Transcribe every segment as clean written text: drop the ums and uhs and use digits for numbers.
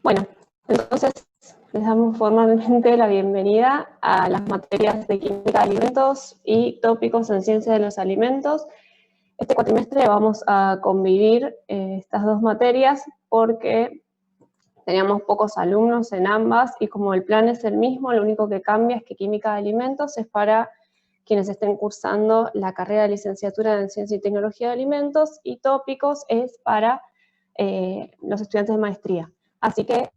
Bueno, entonces les damos formalmente la bienvenida a las materias de Química de Alimentos y Tópicos en Ciencia de los Alimentos. Este cuatrimestre vamos a convivir estas dos materias porque teníamos pocos alumnos en ambas y como el plan es el mismo, lo único que cambia es que Química de Alimentos es para quienes estén cursando la carrera de licenciatura en Ciencia y Tecnología de Alimentos y Tópicos es para los estudiantes de maestría. Así que,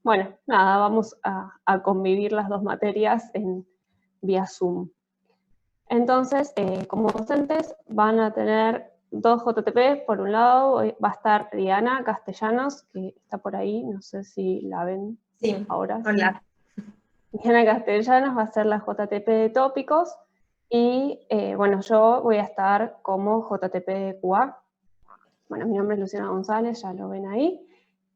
bueno, nada, vamos a convivir las dos materias vía Zoom. Entonces, como docentes van a tener dos JTP. Por un lado va a estar Diana Castellanos, que está por ahí, no sé si la ven sí, ahora. hola. Diana Castellanos va a ser la JTP de Tópicos y, bueno, yo voy a estar como JTP de QA. Bueno, mi nombre es Luciana González, ya lo ven ahí.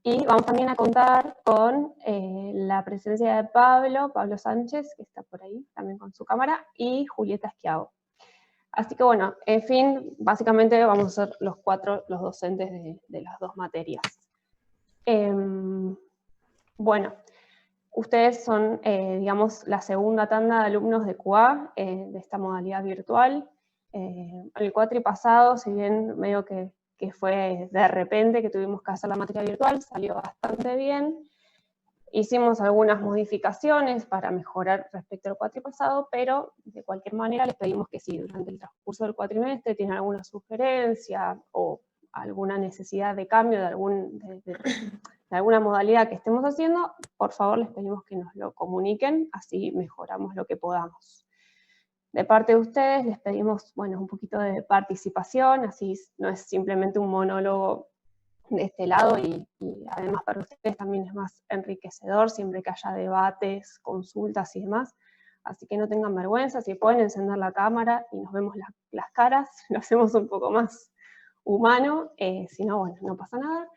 Y vamos también a contar con la presencia de Pablo Sánchez, que está por ahí también con su cámara, y Julieta Esquiavo. Así que bueno, en fin, básicamente vamos a ser los docentes de las dos materias. Bueno, ustedes son, digamos, la segunda tanda de alumnos de QA, de esta modalidad virtual. El cuatri pasado, si bien medio que fue de repente que tuvimos que hacer la materia virtual, salió bastante bien. Hicimos algunas modificaciones para mejorar respecto al cuatri pasado, pero de cualquier manera les pedimos que si durante el transcurso del cuatrimestre tienen alguna sugerencia o alguna necesidad de cambio de alguna modalidad que estemos haciendo, por favor les pedimos que nos lo comuniquen, así mejoramos lo que podamos. De parte de ustedes les pedimos, bueno, un poquito de participación, así no es simplemente un monólogo de este lado y además para ustedes también es más enriquecedor siempre que haya debates, consultas y demás. Así que no tengan vergüenza, si pueden encender la cámara y nos vemos las caras, lo hacemos un poco más humano, si no, bueno, no pasa nada.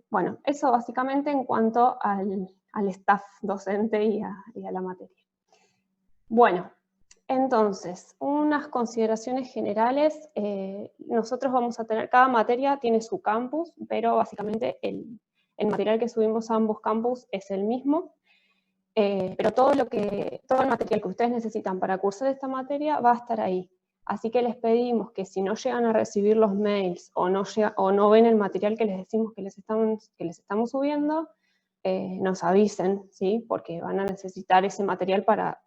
Bueno, eso básicamente en cuanto al staff docente y a la materia. Bueno, entonces, unas consideraciones generales. Nosotros vamos a tener, cada materia tiene su campus, pero básicamente el material que subimos a ambos campus es el mismo. Pero todo el material que ustedes necesitan para cursar esta materia va a estar ahí. Así que les pedimos que si no llegan a recibir los mails o no ven el material que les decimos que les estamos subiendo, nos avisen, ¿sí? Porque van a necesitar ese material para,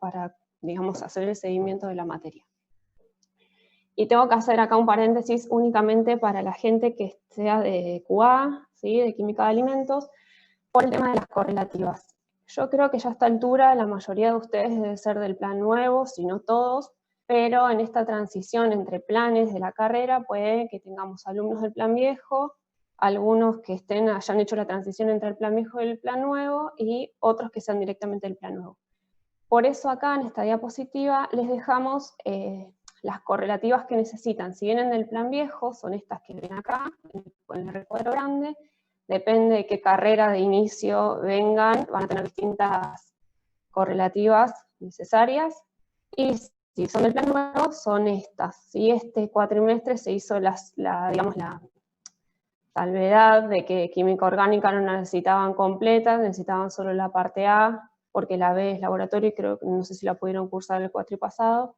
digamos, hacer el seguimiento de la materia. Y tengo que hacer acá un paréntesis únicamente para la gente que sea de QA, ¿sí? De Química de Alimentos, por el tema de las correlativas. Yo creo que ya a esta altura la mayoría de ustedes debe ser del plan nuevo, si no todos, pero en esta transición entre planes de la carrera puede que tengamos alumnos del plan viejo, algunos que hayan hecho la transición entre el plan viejo y el plan nuevo, y otros que sean directamente del plan nuevo. Por eso acá en esta diapositiva les dejamos las correlativas que necesitan. Si vienen del plan viejo, son estas que ven acá, con el recuadro grande. Depende de qué carrera de inicio vengan, van a tener distintas correlativas necesarias. Y si son del plan nuevo, son estas. Si este cuatrimestre se hizo digamos, la salvedad de que química orgánica no la necesitaban completa, necesitaban solo la parte A, porque la B es laboratorio y creo que no sé si la pudieron cursar el cuatri pasado,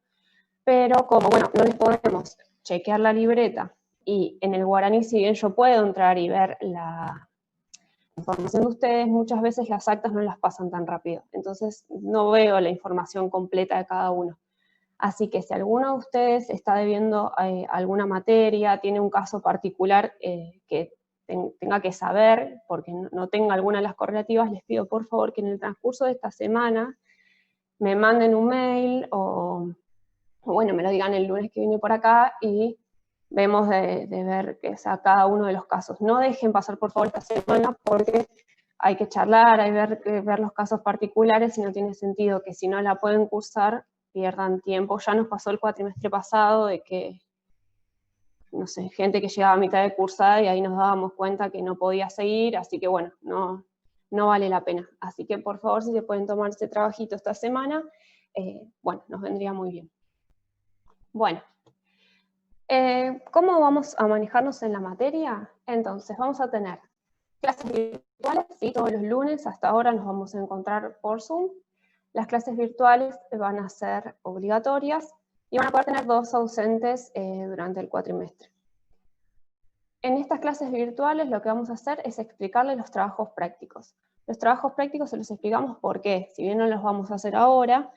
pero como, bueno, no les podemos chequear la libreta y en el guaraní, si bien yo puedo entrar y ver la información de ustedes, muchas veces las actas no las pasan tan rápido, entonces no veo la información completa de cada uno. Así que si alguno de ustedes está debiendo alguna materia, tiene un caso particular que tenga que saber, porque no tenga alguna de las correlativas, les pido por favor que en el transcurso de esta semana me manden un mail o bueno, me lo digan el lunes que viene por acá y vemos de ver qué es a cada uno de los casos. No dejen pasar por favor esta semana porque hay que charlar, hay que ver los casos particulares y no tiene sentido que si no la pueden cursar pierdan tiempo. Ya nos pasó el cuatrimestre pasado de que, no sé, gente que llegaba a mitad de cursada y ahí nos dábamos cuenta que no podía seguir, así que bueno, no vale la pena. Así que por favor, si se pueden tomar este trabajito esta semana, bueno, nos vendría muy bien. Bueno, ¿cómo vamos a manejarnos en la materia? Entonces, vamos a tener Clases virtuales, sí, todos los lunes, hasta ahora nos vamos a encontrar por Zoom. Las clases virtuales van a ser obligatorias y van a poder tener 2 ausentes durante el cuatrimestre. En estas clases virtuales lo que vamos a hacer es explicarles los trabajos prácticos. Los trabajos prácticos se los explicamos porque, si bien no los vamos a hacer ahora,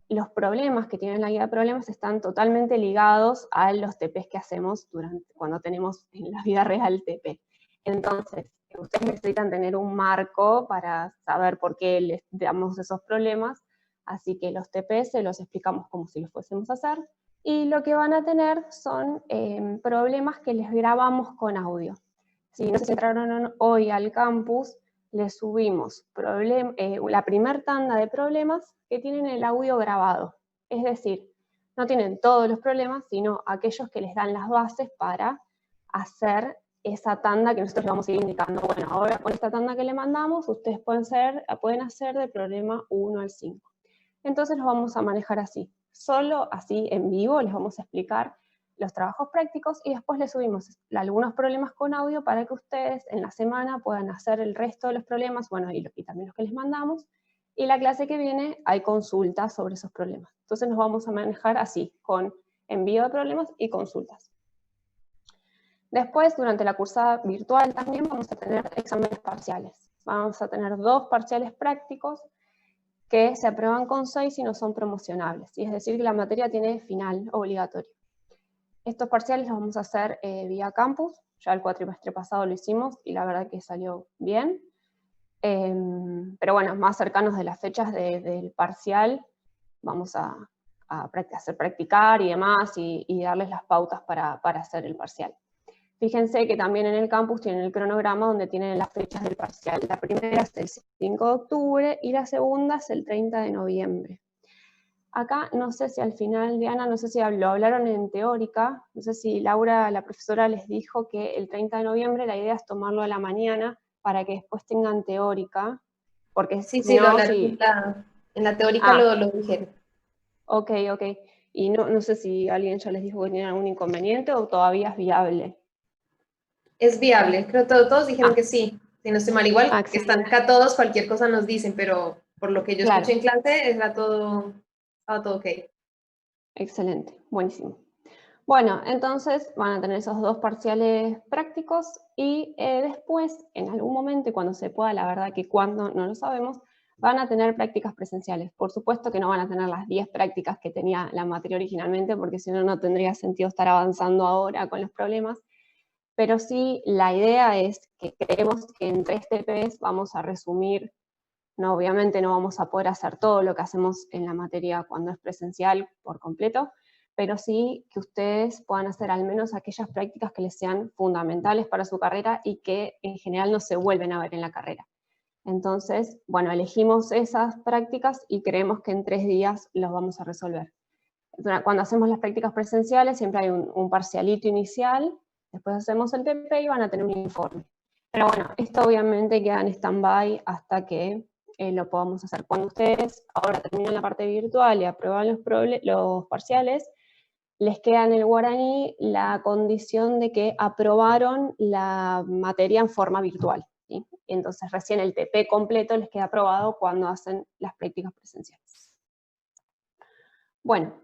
los problemas que tiene la guía de problemas están totalmente ligados a los TPs que hacemos cuando tenemos en la vida real TP. Entonces, ustedes necesitan tener un marco para saber por qué les damos esos problemas, así que los TPs se los explicamos como si los fuésemos a hacer, y lo que van a tener son problemas que les grabamos con audio. Si no se entraron hoy al campus, les subimos la primera tanda de problemas que tienen el audio grabado. Es decir, no tienen todos los problemas, sino aquellos que les dan las bases para hacer esa tanda que nosotros le vamos a ir indicando. Bueno, ahora con esta tanda que le mandamos, ustedes pueden hacer de problema 1 al 5. Entonces los vamos a manejar así. Solo así en vivo les vamos a explicar los trabajos prácticos y después les subimos algunos problemas con audio para que ustedes en la semana puedan hacer el resto de los problemas, bueno, y también los que les mandamos, y la clase que viene hay consultas sobre esos problemas. Entonces nos vamos a manejar así, con envío de problemas y consultas. Después, durante la cursada virtual también vamos a tener exámenes parciales. Vamos a tener 2 parciales prácticos que se aprueban con 6 y no son promocionables, y es decir que la materia tiene final obligatorio. Estos parciales los vamos a hacer vía campus, ya el cuatrimestre pasado lo hicimos y la verdad que salió bien. Pero bueno, más cercanos de las fechas del parcial, vamos a hacer practicar y demás y darles las pautas para hacer el parcial. Fíjense que también en el campus tienen el cronograma donde tienen las fechas del parcial. La primera es el 5 de octubre y la segunda es el 30 de noviembre. Acá, no sé si al final, Diana, no sé si lo hablaron en teórica, no sé si Laura, la profesora, les dijo que el 30 de noviembre la idea es tomarlo a la mañana para que después tengan teórica, porque Sí, si lo no, hablaron en la teórica lo dijeron. Ok. Y no sé si alguien ya les dijo que tienen algún inconveniente o todavía es viable. Es viable, creo que todos dijeron que sí. Si no estoy mal, igual están Excelente. acá todos, cualquier cosa nos dicen, pero por lo que yo Claro, escuché en clase, estaba todo ok. excelente, buenísimo. Bueno, entonces van a tener esos 2 parciales prácticos y después, en algún momento, y cuando se pueda, la verdad que cuando no lo sabemos, van a tener prácticas presenciales. Por supuesto que no van a tener las 10 prácticas que tenía la materia originalmente, porque si no, no tendría sentido estar avanzando ahora con los problemas, pero sí la idea es que creemos que en 3 TPs vamos a resumir. No, obviamente no vamos a poder hacer todo lo que hacemos en la materia cuando es presencial por completo, pero sí que ustedes puedan hacer al menos aquellas prácticas que les sean fundamentales para su carrera y que en general no se vuelven a ver en la carrera. Entonces, bueno, elegimos esas prácticas y creemos que en 3 días los vamos a resolver. Cuando hacemos las prácticas presenciales siempre hay un parcialito inicial, después hacemos el TP y van a tener un informe. Pero bueno, esto obviamente queda en stand-by hasta que lo podamos hacer. Cuando ustedes ahora terminan la parte virtual y aprueban los parciales, les queda en el guaraní la condición de que aprobaron la materia en forma virtual, ¿sí? Entonces recién el TP completo les queda aprobado cuando hacen las prácticas presenciales. Bueno,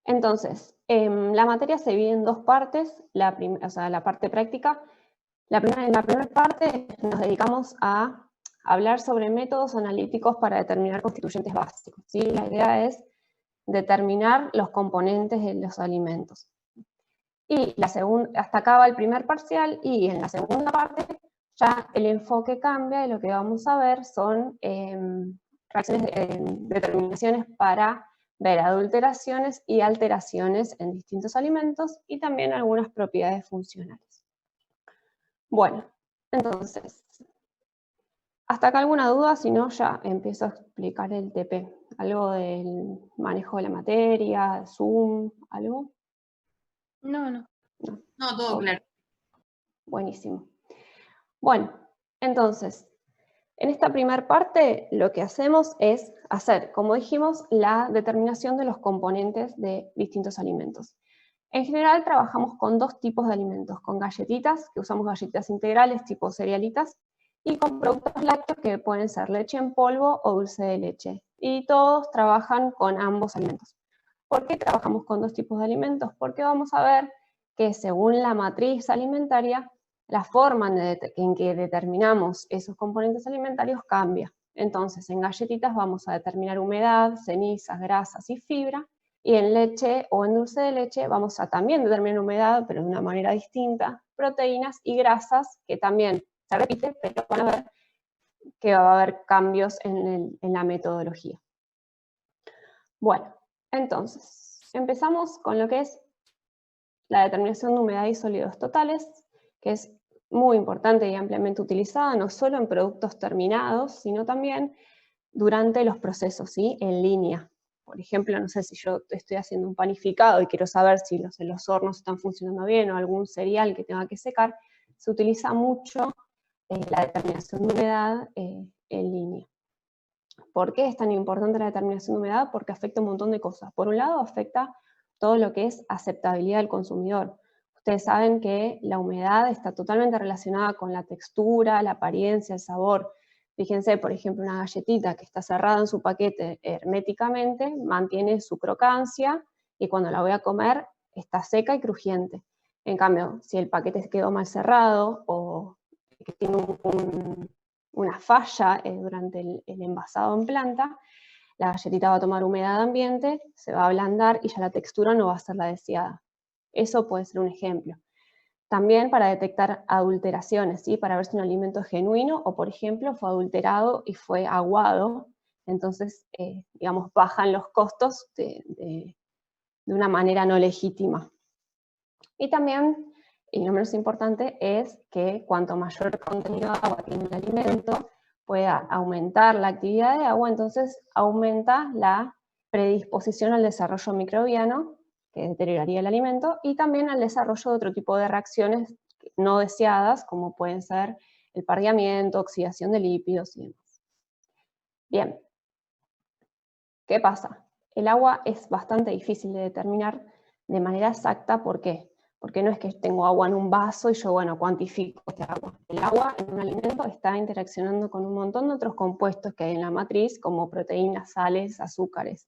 entonces, la materia se divide en 2 partes, o sea, la parte práctica. En la primera parte nos dedicamos a hablar sobre métodos analíticos para determinar constituyentes básicos, ¿sí? La idea es determinar los componentes de los alimentos. Y hasta acá va el primer parcial, y en la segunda parte ya el enfoque cambia y lo que vamos a ver son determinaciones para ver adulteraciones y alteraciones en distintos alimentos y también algunas propiedades funcionales. Bueno, entonces, ¿hasta acá alguna duda? Si no, ya empiezo a explicar el TP. ¿Algo del manejo de la materia, Zoom, algo? No, todo Ok, claro. buenísimo. Bueno, entonces, en esta primera parte lo que hacemos es hacer, como dijimos, la determinación de los componentes de distintos alimentos. En general trabajamos con dos tipos de alimentos, con galletitas, que usamos galletitas integrales tipo cerealitas, y con productos lácteos que pueden ser leche en polvo o dulce de leche. Y todos trabajan con ambos alimentos. ¿Por qué trabajamos con dos tipos de alimentos? Porque vamos a ver que según la matriz alimentaria, la forma en que determinamos esos componentes alimentarios cambia. Entonces, en galletitas vamos a determinar humedad, cenizas, grasas y fibra, y en leche o en dulce de leche vamos a también determinar humedad, pero de una manera distinta, proteínas y grasas, que también se repite, pero van a ver que va a haber cambios en la metodología. Bueno, entonces, empezamos con lo que es la determinación de humedad y sólidos totales, que es muy importante y ampliamente utilizada, no solo en productos terminados, sino también durante los procesos, ¿sí? En línea. Por ejemplo, no sé si yo estoy haciendo un panificado y quiero saber si los hornos están funcionando bien o algún cereal que tenga que secar, se utiliza mucho la determinación de humedad en línea. ¿Por qué es tan importante la determinación de humedad? Porque afecta un montón de cosas. Por un lado, afecta todo lo que es aceptabilidad del consumidor. Ustedes saben que la humedad está totalmente relacionada con la textura, la apariencia, el sabor. Fíjense, por ejemplo, una galletita que está cerrada en su paquete herméticamente, mantiene su crocancia y cuando la voy a comer está seca y crujiente. En cambio, si el paquete quedó mal cerrado o que tiene una falla durante el envasado en planta, la galletita va a tomar humedad ambiente, se va a ablandar y ya la textura no va a ser la deseada. Eso puede ser un ejemplo. También para detectar adulteraciones, ¿sí? Para ver si un alimento es genuino o, por ejemplo, fue adulterado y fue aguado. Entonces, digamos, bajan los costos de una manera no legítima. Y también, y no menos importante, es que cuanto mayor contenido de agua tiene el alimento, pueda aumentar la actividad de agua, entonces aumenta la predisposición al desarrollo microbiano, que deterioraría el alimento, y también al desarrollo de otro tipo de reacciones no deseadas, como pueden ser el pardeamiento, oxidación de lípidos y demás. Bien, ¿qué pasa? El agua es bastante difícil de determinar de manera exacta. ¿Por qué? Porque no es que tengo agua en un vaso y yo, bueno, cuantifico este agua. El agua en un alimento está interaccionando con un montón de otros compuestos que hay en la matriz, como proteínas, sales, azúcares.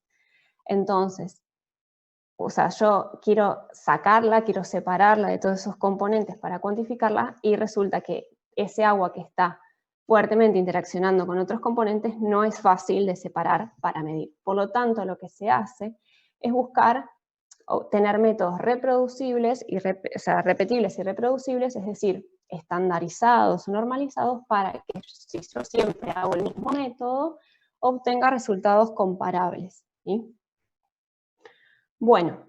Entonces, o sea, yo quiero sacarla, quiero separarla de todos esos componentes para cuantificarla y resulta que ese agua que está fuertemente interaccionando con otros componentes no es fácil de separar para medir. Por lo tanto, lo que se hace es buscar tener métodos reproducibles, repetibles y reproducibles, es decir, estandarizados o normalizados para que si yo siempre hago el mismo método, obtenga resultados comparables, ¿sí? Bueno,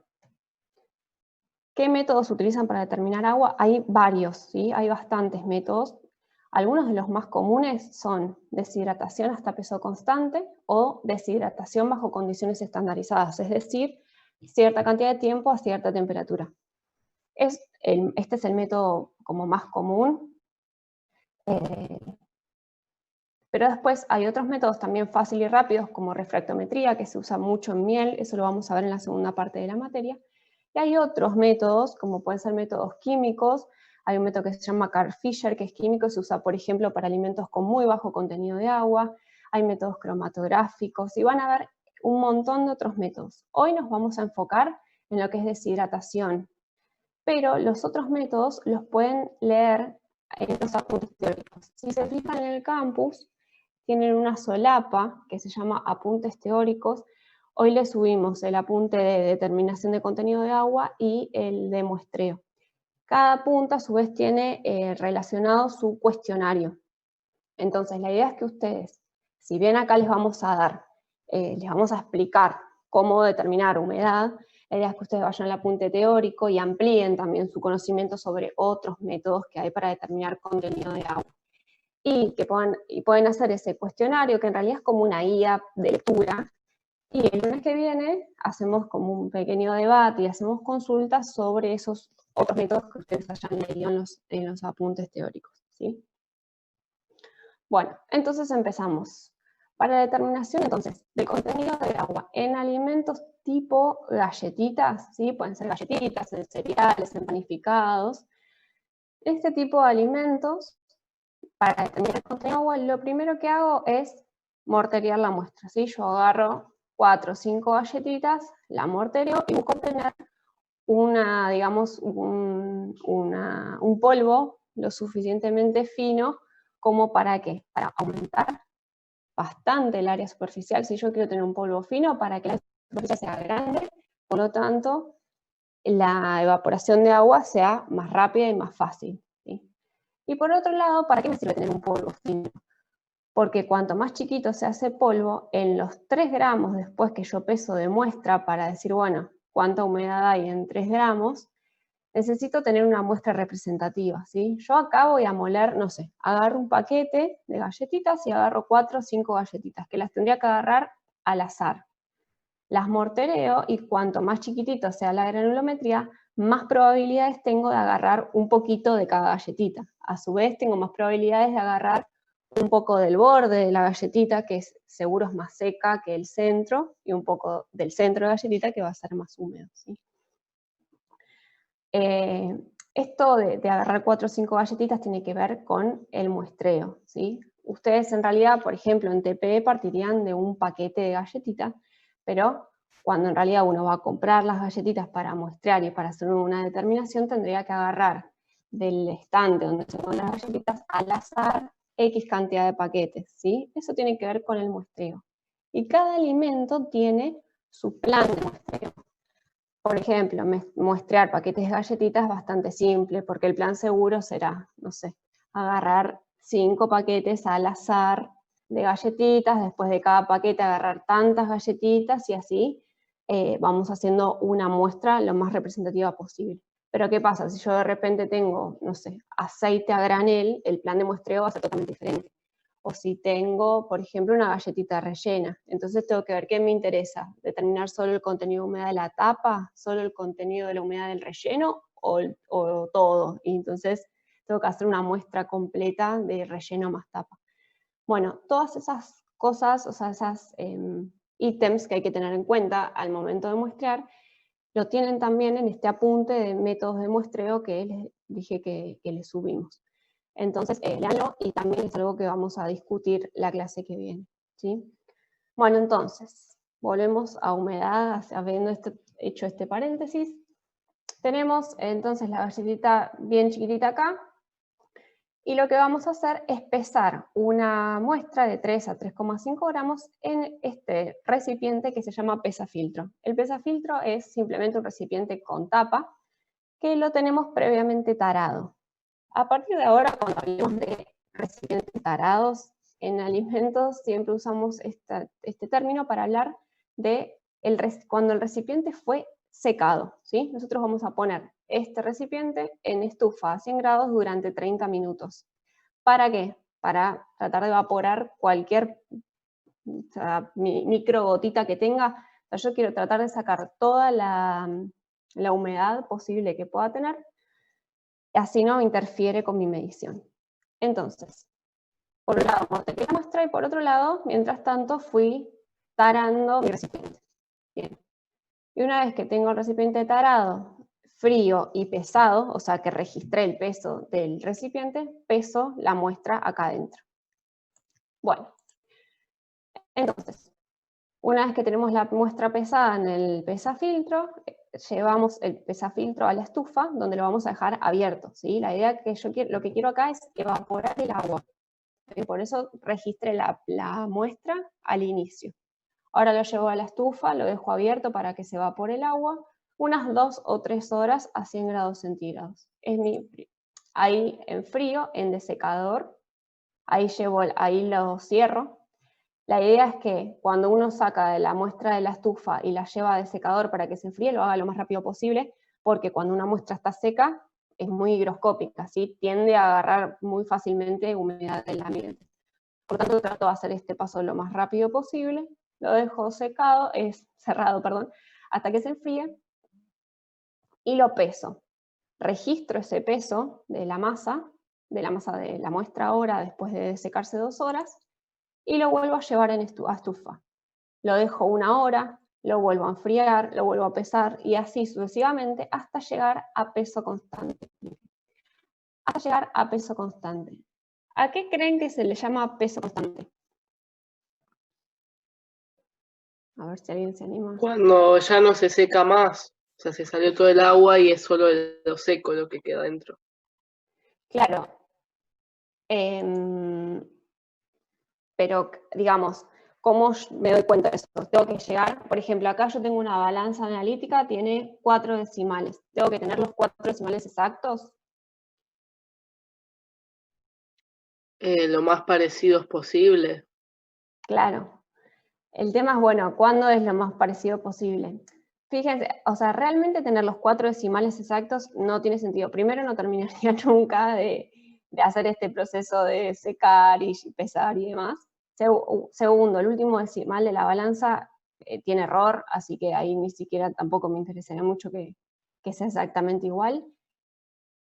¿qué métodos se utilizan para determinar agua? Hay varios, ¿sí? Hay bastantes métodos. Algunos de los más comunes son deshidratación hasta peso constante o deshidratación bajo condiciones estandarizadas, es decir, cierta cantidad de tiempo a cierta temperatura. Este es el método como más común, pero después hay otros métodos también fáciles y rápidos como refractometría, que se usa mucho en miel, eso lo vamos a ver en la segunda parte de la materia. Y hay otros métodos, como pueden ser métodos químicos. Hay un método que se llama Carl-Fischer, que es químico, se usa, por ejemplo, para alimentos con muy bajo contenido de agua. Hay métodos cromatográficos, y van a ver un montón de otros métodos. Hoy nos vamos a enfocar en lo que es deshidratación, pero los otros métodos los pueden leer en los apuntes teóricos. Si se fijan en el campus, tienen una solapa que se llama apuntes teóricos. Hoy le subimos el apunte de determinación de contenido de agua y el de muestreo. Cada punta a su vez tiene relacionado su cuestionario. Entonces la idea es que ustedes, si bien acá les vamos a explicar cómo determinar humedad, la idea es que ustedes vayan al apunte teórico y amplíen también su conocimiento sobre otros métodos que hay para determinar contenido de agua. Y pueden hacer ese cuestionario, que en realidad es como una guía de lectura, y el lunes que viene hacemos como un pequeño debate y hacemos consultas sobre esos otros métodos que ustedes hayan leído en los apuntes teóricos, ¿sí? Bueno, entonces empezamos. Para la determinación, entonces, del contenido del agua en alimentos tipo galletitas, ¿sí? Pueden ser galletitas, en cereales, en panificados. Este tipo de alimentos, para determinar el contenido de agua, lo primero que hago es morterear la muestra, ¿sí? Yo agarro 4 o 5 galletitas, la mortereo y busco obtener digamos, un polvo lo suficientemente fino como para ¿qué? Para aumentar bastante el área superficial. Si yo quiero tener un polvo fino, para que la superficie sea grande, por lo tanto, la evaporación de agua sea más rápida y más fácil, ¿sí? Y por otro lado, ¿para qué me sirve tener un polvo fino? Porque cuanto más chiquito se hace polvo, en los 3 gramos después que yo peso de muestra para decir, bueno, cuánta humedad hay en 3 gramos, necesito tener una muestra representativa, ¿sí? Yo acá voy a moler, no sé, agarro un paquete de galletitas y agarro 4 o 5 galletitas, que las tendría que agarrar al azar. Las mortereo y cuanto más chiquitito sea la granulometría, más probabilidades tengo de agarrar un poquito de cada galletita. A su vez, tengo más probabilidades de agarrar un poco del borde de la galletita, que seguro es más seca que el centro, y un poco del centro de la galletita, que va a ser más húmedo, ¿sí? Esto de agarrar 4 o 5 galletitas tiene que ver con el muestreo, ¿sí? Ustedes en realidad, por ejemplo, en TPE partirían de un paquete de galletitas, pero cuando en realidad uno va a comprar las galletitas para muestrear y para hacer una determinación, tendría que agarrar del estante donde se ponen las galletitas al azar X cantidad de paquetes, ¿sí? Eso tiene que ver con el muestreo. Y cada alimento tiene su plan de muestreo. Por ejemplo, muestrear paquetes de galletitas es bastante simple, porque el plan seguro será, no sé, agarrar 5 paquetes al azar de galletitas, después de cada paquete agarrar tantas galletitas y así vamos haciendo una muestra lo más representativa posible. Pero ¿qué pasa? Si yo de repente tengo, no sé, aceite a granel, el plan de muestreo va a ser totalmente diferente. O si tengo, por ejemplo, una galletita rellena. Entonces tengo que ver qué me interesa, determinar solo el contenido de humedad de la tapa, solo el contenido de la humedad del relleno o todo. Y entonces tengo que hacer una muestra completa de relleno más tapa. Bueno, todas esas cosas, o sea, esas ítems que hay que tener en cuenta al momento de muestrear, lo tienen también en este apunte de métodos de muestreo que les dije que les subimos. Entonces, léanlo y también es algo que vamos a discutir la clase que viene, ¿sí? Bueno, entonces, volvemos a humedad, habiendo hecho este paréntesis. Tenemos entonces la galletita bien chiquitita acá, y lo que vamos a hacer es pesar una muestra de 3 a 3,5 gramos en este recipiente que se llama pesafiltro. El pesafiltro es simplemente un recipiente con tapa que lo tenemos previamente tarado. A partir de ahora, cuando hablemos de recipientes tarados en alimentos, siempre usamos este término para hablar de cuando el recipiente fue secado, ¿sí? Nosotros vamos a poner este recipiente en estufa a 100 grados durante 30 minutos. ¿Para qué? Para tratar de evaporar cualquier micro gotita que tenga. Yo quiero tratar de sacar toda la humedad posible que pueda tener, así no interfiere con mi medición. Entonces, por un lado mortereé la muestra y por otro lado, mientras tanto, fui tarando mi recipiente. Bien. Y una vez que tengo el recipiente tarado, frío y pesado, o sea que registré el peso del recipiente, peso la muestra acá adentro. Bueno, entonces, una vez que tenemos la muestra pesada en el pesafiltro, llevamos el pesafiltro a la estufa, donde lo vamos a dejar abierto, ¿sí? La idea que lo que quiero acá es evaporar el agua. Y por eso registré la muestra al inicio. Ahora lo llevo a la estufa, lo dejo abierto para que se evapore el agua, unas 2 o 3 horas a 100 grados centígrados. Ahí en frío, en desecador, ahí lo cierro. La idea es que cuando uno saca de la muestra de la estufa y la lleva a desecador para que se enfríe, lo haga lo más rápido posible, porque cuando una muestra está seca, es muy higroscópica, ¿sí? Tiende a agarrar muy fácilmente humedad del ambiente. Por tanto, trato de hacer este paso lo más rápido posible, lo dejo cerrado, hasta que se enfríe, y lo peso. Registro ese peso de la masa de la muestra ahora, después de secarse 2 horas, y lo vuelvo a llevar a estufa. Lo dejo 1 hora, lo vuelvo a enfriar, lo vuelvo a pesar y así sucesivamente hasta llegar a peso constante. Hasta llegar a peso constante. ¿A qué creen que se le llama peso constante? A ver si alguien se anima. Cuando ya no se seca más, o sea, se salió todo el agua y es solo lo seco lo que queda dentro. Claro. Pero, digamos, ¿cómo me doy cuenta de eso? Tengo que llegar, por ejemplo, acá yo tengo una balanza analítica, tiene 4 decimales. ¿Tengo que tener los 4 decimales exactos? Lo más parecidos posible. Claro. El tema es, bueno, ¿cuándo es lo más parecido posible? Fíjense, o sea, realmente tener los 4 decimales exactos no tiene sentido. Primero, no terminaría nunca de hacer este proceso de secar y pesar y demás. Segundo, el último decimal de la balanza tiene error, así que ahí ni siquiera tampoco me interesaría mucho que sea exactamente igual.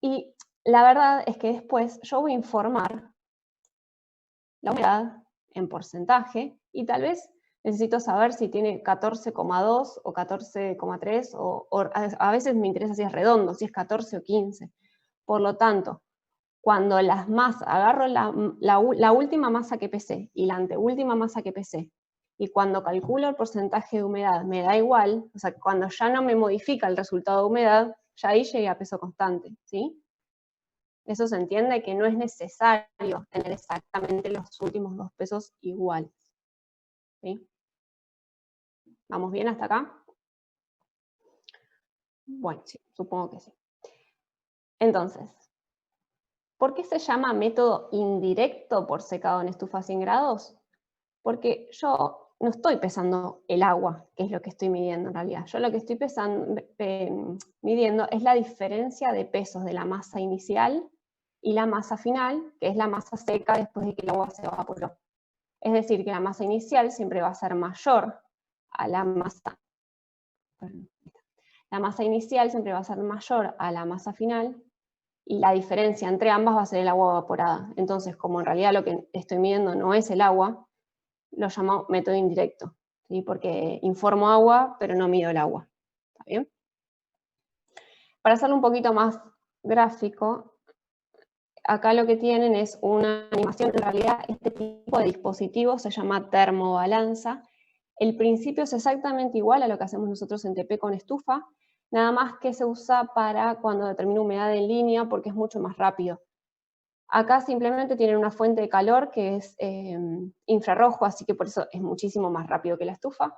Y la verdad es que después yo voy a informar la humedad en porcentaje y tal vez necesito saber si tiene 14,2 o 14,3 o a veces me interesa si es redondo, si es 14 o 15. Por lo tanto, cuando las masas, agarro la última masa que pesé y la anteúltima masa que pesé, y cuando calculo el porcentaje de humedad me da igual, o sea, cuando ya no me modifica el resultado de humedad, ya ahí llegué a peso constante, ¿sí? Eso se entiende que no es necesario tener exactamente los últimos 2 pesos iguales, ¿sí? ¿Vamos bien hasta acá? Bueno, sí, supongo que sí. Entonces, ¿por qué se llama método indirecto por secado en estufa 100 grados? Porque yo no estoy pesando el agua, que es lo que estoy midiendo en realidad. Yo lo que estoy midiendo es la diferencia de pesos de la masa inicial y la masa final, que es la masa seca después de que el agua se evaporó. Es decir, que la masa inicial siempre va a ser mayor a la masa. La masa inicial siempre va a ser mayor a la masa final, y la diferencia entre ambas va a ser el agua evaporada. Entonces, como en realidad lo que estoy midiendo no es el agua, lo llamo método indirecto, ¿sí? Porque informo agua, pero no mido el agua. ¿Está bien? Para hacerlo un poquito más gráfico, acá lo que tienen es una animación. En realidad, este tipo de dispositivo se llama termobalanza. El principio es exactamente igual a lo que hacemos nosotros en TP con estufa, nada más que se usa para cuando determina humedad en línea porque es mucho más rápido. Acá simplemente tienen una fuente de calor que es infrarrojo, así que por eso es muchísimo más rápido que la estufa.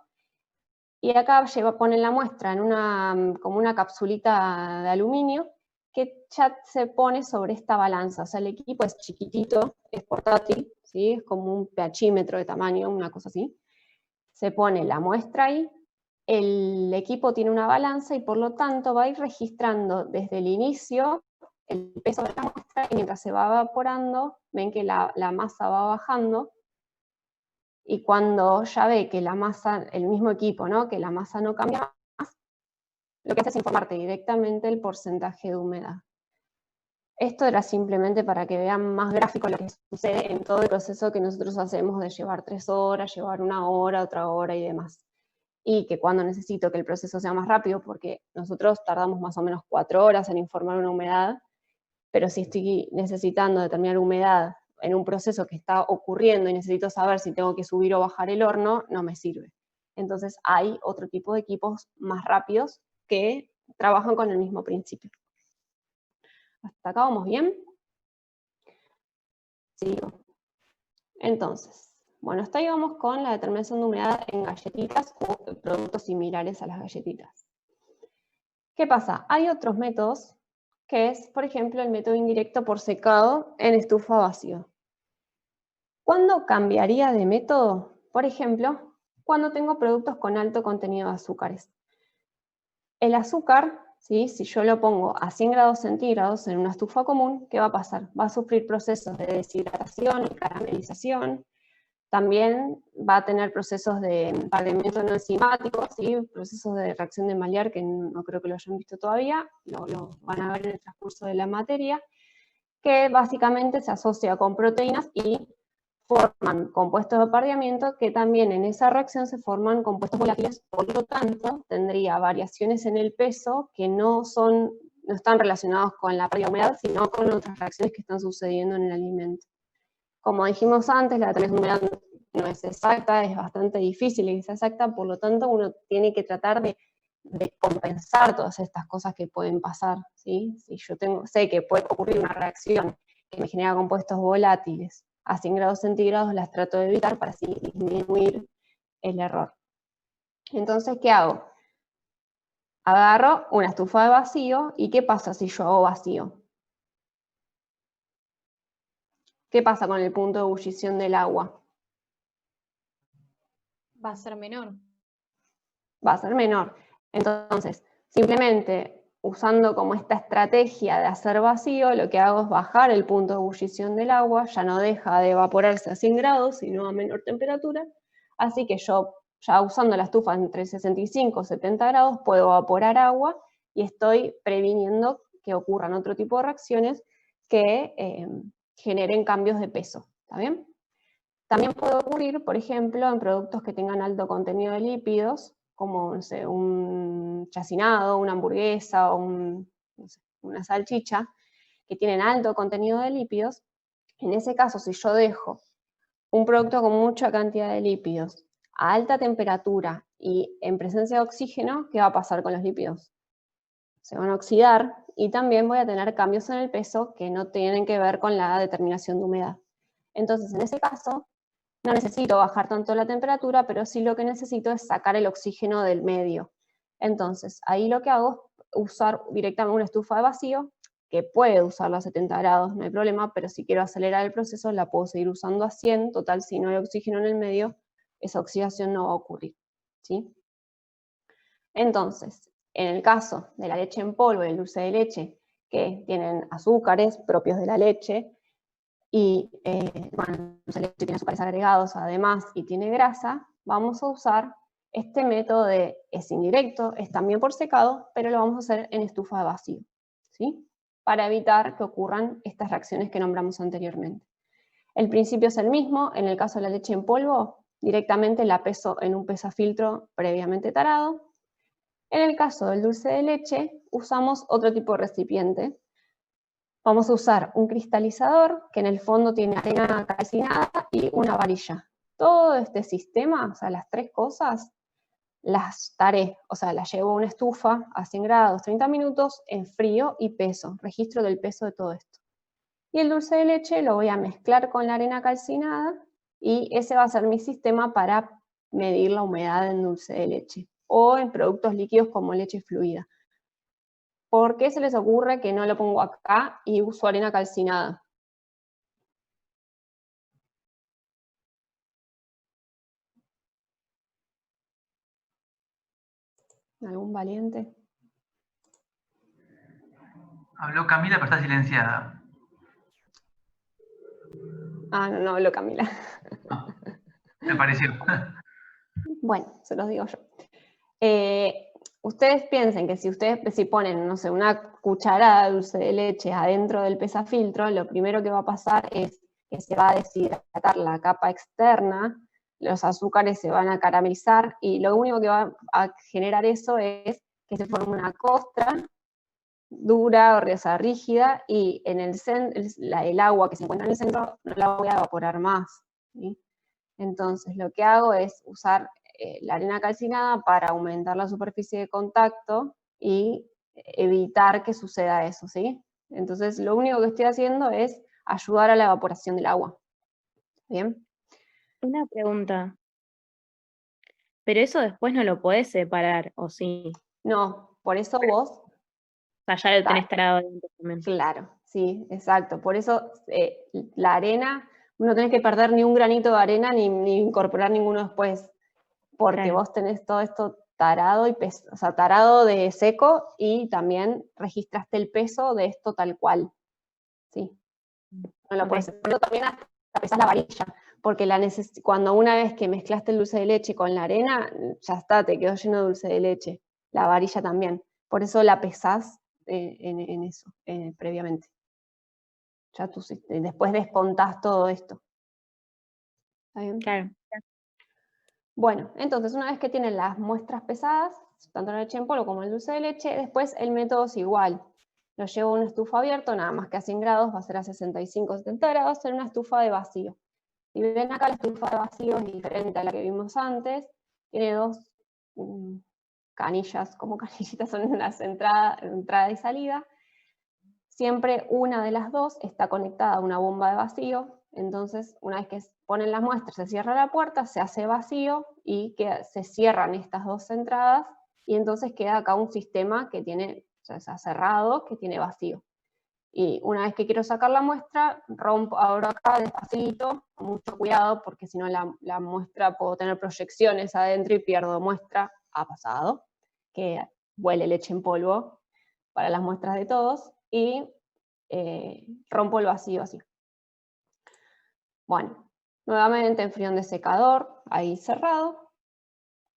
Y acá ponen la muestra en como una capsulita de aluminio que ya se pone sobre esta balanza. O sea, el equipo es chiquitito, es portátil, ¿sí? Es como un pHímetro de tamaño, una cosa así. Se pone la muestra ahí, el equipo tiene una balanza y por lo tanto va a ir registrando desde el inicio el peso de la muestra y mientras se va evaporando, ven que la masa va bajando y cuando ya ve que la masa, el mismo equipo, ¿no? Que la masa no cambia más, lo que hace es informarte directamente el porcentaje de humedad. Esto era simplemente para que vean más gráfico lo que sucede en todo el proceso que nosotros hacemos de llevar 3 horas, llevar 1 hora, otra hora y demás. Y que cuando necesito que el proceso sea más rápido, porque nosotros tardamos más o menos 4 horas en informar una humedad, pero si estoy necesitando determinar humedad en un proceso que está ocurriendo y necesito saber si tengo que subir o bajar el horno, no me sirve. Entonces hay otro tipo de equipos más rápidos que trabajan con el mismo principio. ¿Hasta acá vamos bien? Sigo. Entonces, bueno, hasta ahí vamos con la determinación de humedad en galletitas o productos similares a las galletitas. ¿Qué pasa? Hay otros métodos, que es, por ejemplo, el método indirecto por secado en estufa vacío. ¿Cuándo cambiaría de método? Por ejemplo, cuando tengo productos con alto contenido de azúcares. El azúcar, ¿sí? Si yo lo pongo a 100 grados centígrados en una estufa común, ¿qué va a pasar? Va a sufrir procesos de deshidratación y caramelización. También va a tener procesos de empalamiento no enzimático, ¿sí? Procesos de reacción de Maillard que no creo que lo hayan visto todavía, lo van a ver en el transcurso de la materia, que básicamente se asocia con proteínas y forman compuestos de apareamiento que también en esa reacción se forman compuestos volátiles, por lo tanto tendría variaciones en el peso que no están relacionados con la pérdida de humedad, sino con otras reacciones que están sucediendo en el alimento. Como dijimos antes, la determinación de humedad no es exacta, es bastante difícil que sea exacta, por lo tanto uno tiene que tratar de compensar todas estas cosas que pueden pasar, ¿sí? Si yo sé que puede ocurrir una reacción que me genera compuestos volátiles a 100 grados centígrados, las trato de evitar para así disminuir el error. Entonces, ¿qué hago? Agarro una estufa de vacío, ¿y qué pasa si yo hago vacío? ¿Qué pasa con el punto de ebullición del agua? Va a ser menor. Va a ser menor. Entonces, simplemente usando como esta estrategia de hacer vacío, lo que hago es bajar el punto de ebullición del agua, ya no deja de evaporarse a 100 grados, sino a menor temperatura, así que yo, ya usando la estufa entre 65 y 70 grados, puedo evaporar agua y estoy previniendo que ocurran otro tipo de reacciones que generen cambios de peso, ¿está bien? También puede ocurrir, por ejemplo, en productos que tengan alto contenido de lípidos, como no sé, un chacinado, una hamburguesa o no sé, una salchicha, que tienen alto contenido de lípidos. En ese caso, si yo dejo un producto con mucha cantidad de lípidos a alta temperatura y en presencia de oxígeno, ¿qué va a pasar con los lípidos? Se van a oxidar y también voy a tener cambios en el peso que no tienen que ver con la determinación de humedad. Entonces, en ese caso, no necesito bajar tanto la temperatura, pero sí lo que necesito es sacar el oxígeno del medio. Entonces, ahí lo que hago es usar directamente una estufa de vacío, que puede usarla a 70 grados, no hay problema, pero si quiero acelerar el proceso, la puedo seguir usando a 100, total, si no hay oxígeno en el medio, esa oxidación no va a ocurrir, ¿sí? Entonces, en el caso de la leche en polvo y el dulce de leche, que tienen azúcares propios de la leche, y bueno, el leche tiene azúcares agregados además y tiene grasa, vamos a usar este método es indirecto, es también por secado, pero lo vamos a hacer en estufa de vacío, ¿sí? Para evitar que ocurran estas reacciones que nombramos anteriormente. El principio es el mismo, en el caso de la leche en polvo, directamente la peso en un pesafiltro previamente tarado. En el caso del dulce de leche, usamos otro tipo de recipiente. Vamos a usar un cristalizador que en el fondo tiene arena calcinada y una varilla. Todo este sistema, o sea, las tres cosas, las taré, o sea, las llevo a una estufa a 100 grados, 30 minutos, en frío y peso, registro del peso de todo esto. Y el dulce de leche lo voy a mezclar con la arena calcinada y ese va a ser mi sistema para medir la humedad en dulce de leche o en productos líquidos como leche fluida. ¿Por qué se les ocurre que no lo pongo acá y uso arena calcinada? ¿Algún valiente? Habló Camila, pero está silenciada. Ah, no habló Camila. Me pareció. Bueno, se los digo yo. Ustedes piensen que si ponen, no sé, una cucharada de dulce de leche adentro del pesafiltro, lo primero que va a pasar es que se va a deshidratar la capa externa, los azúcares se van a caramelizar y lo único que va a generar eso es que se forme una costra dura, o sea, rígida, y en el agua que se encuentra en el centro no la voy a evaporar más, ¿sí? Entonces lo que hago es usar la arena calcinada para aumentar la superficie de contacto y evitar que suceda eso, ¿sí? Entonces lo único que estoy haciendo es ayudar a la evaporación del agua. ¿Bien? Una pregunta. Pero eso después no lo podés separar, ¿o sí? No, por eso vos... O sea, ya lo tenés tarado dentro también. Claro, sí, exacto. Por eso la arena, no tenés que perder ni un granito de arena ni incorporar ninguno después, porque Claro. vos tenés todo esto tarado o sea, tarado de seco y también registraste el peso de esto tal cual. Sí, no lo puedes hacer. Pero también hasta pesás la varilla, porque cuando una vez que mezclaste el dulce de leche con la arena, ya está, te quedó lleno de dulce de leche. La varilla también. Por eso la pesás en eso, previamente. Ya después descontás todo esto. ¿Está bien? Claro. Bueno, entonces una vez que tienen las muestras pesadas, tanto la leche en polvo como el dulce de leche, después el método es igual. Lo llevo a una estufa abierta, nada más que a 100 grados, va a ser a 65-70 grados, en una estufa de vacío. Si ven acá, la estufa de vacío es diferente a la que vimos antes, tiene dos canillas, como canillitas son las entrada y salida. Siempre una de las dos está conectada a una bomba de vacío, entonces una vez que ponen las muestras, se cierra la puerta, se hace vacío y se cierran estas dos entradas y entonces queda acá un sistema que tiene, o sea, está cerrado, que tiene vacío. Y una vez que quiero sacar la muestra, abro acá despacito, con mucho cuidado, porque si no la muestra puedo tener proyecciones adentro y pierdo muestra, ha pasado, que huele leche en polvo para las muestras de todos, y rompo el vacío así. Bueno, nuevamente enfrío en desecador, ahí cerrado,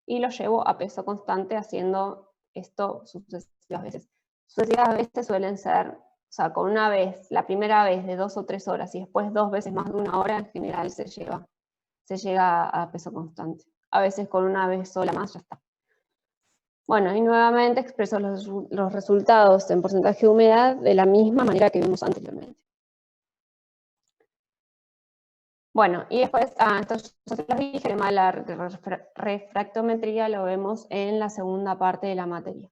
y lo llevo a peso constante haciendo esto sucesivas veces. Sucesivas veces suelen ser, o sea, con una vez, la primera vez de 2 o 3 horas y después 2 veces más de 1 hora, en general se llega a peso constante. A veces con una vez sola más ya está. Bueno, y nuevamente expreso los resultados en porcentaje de humedad de la misma manera que vimos anteriormente. Bueno, y después, esto ya se los dije, el tema de la refractometría lo vemos en la segunda parte de la materia.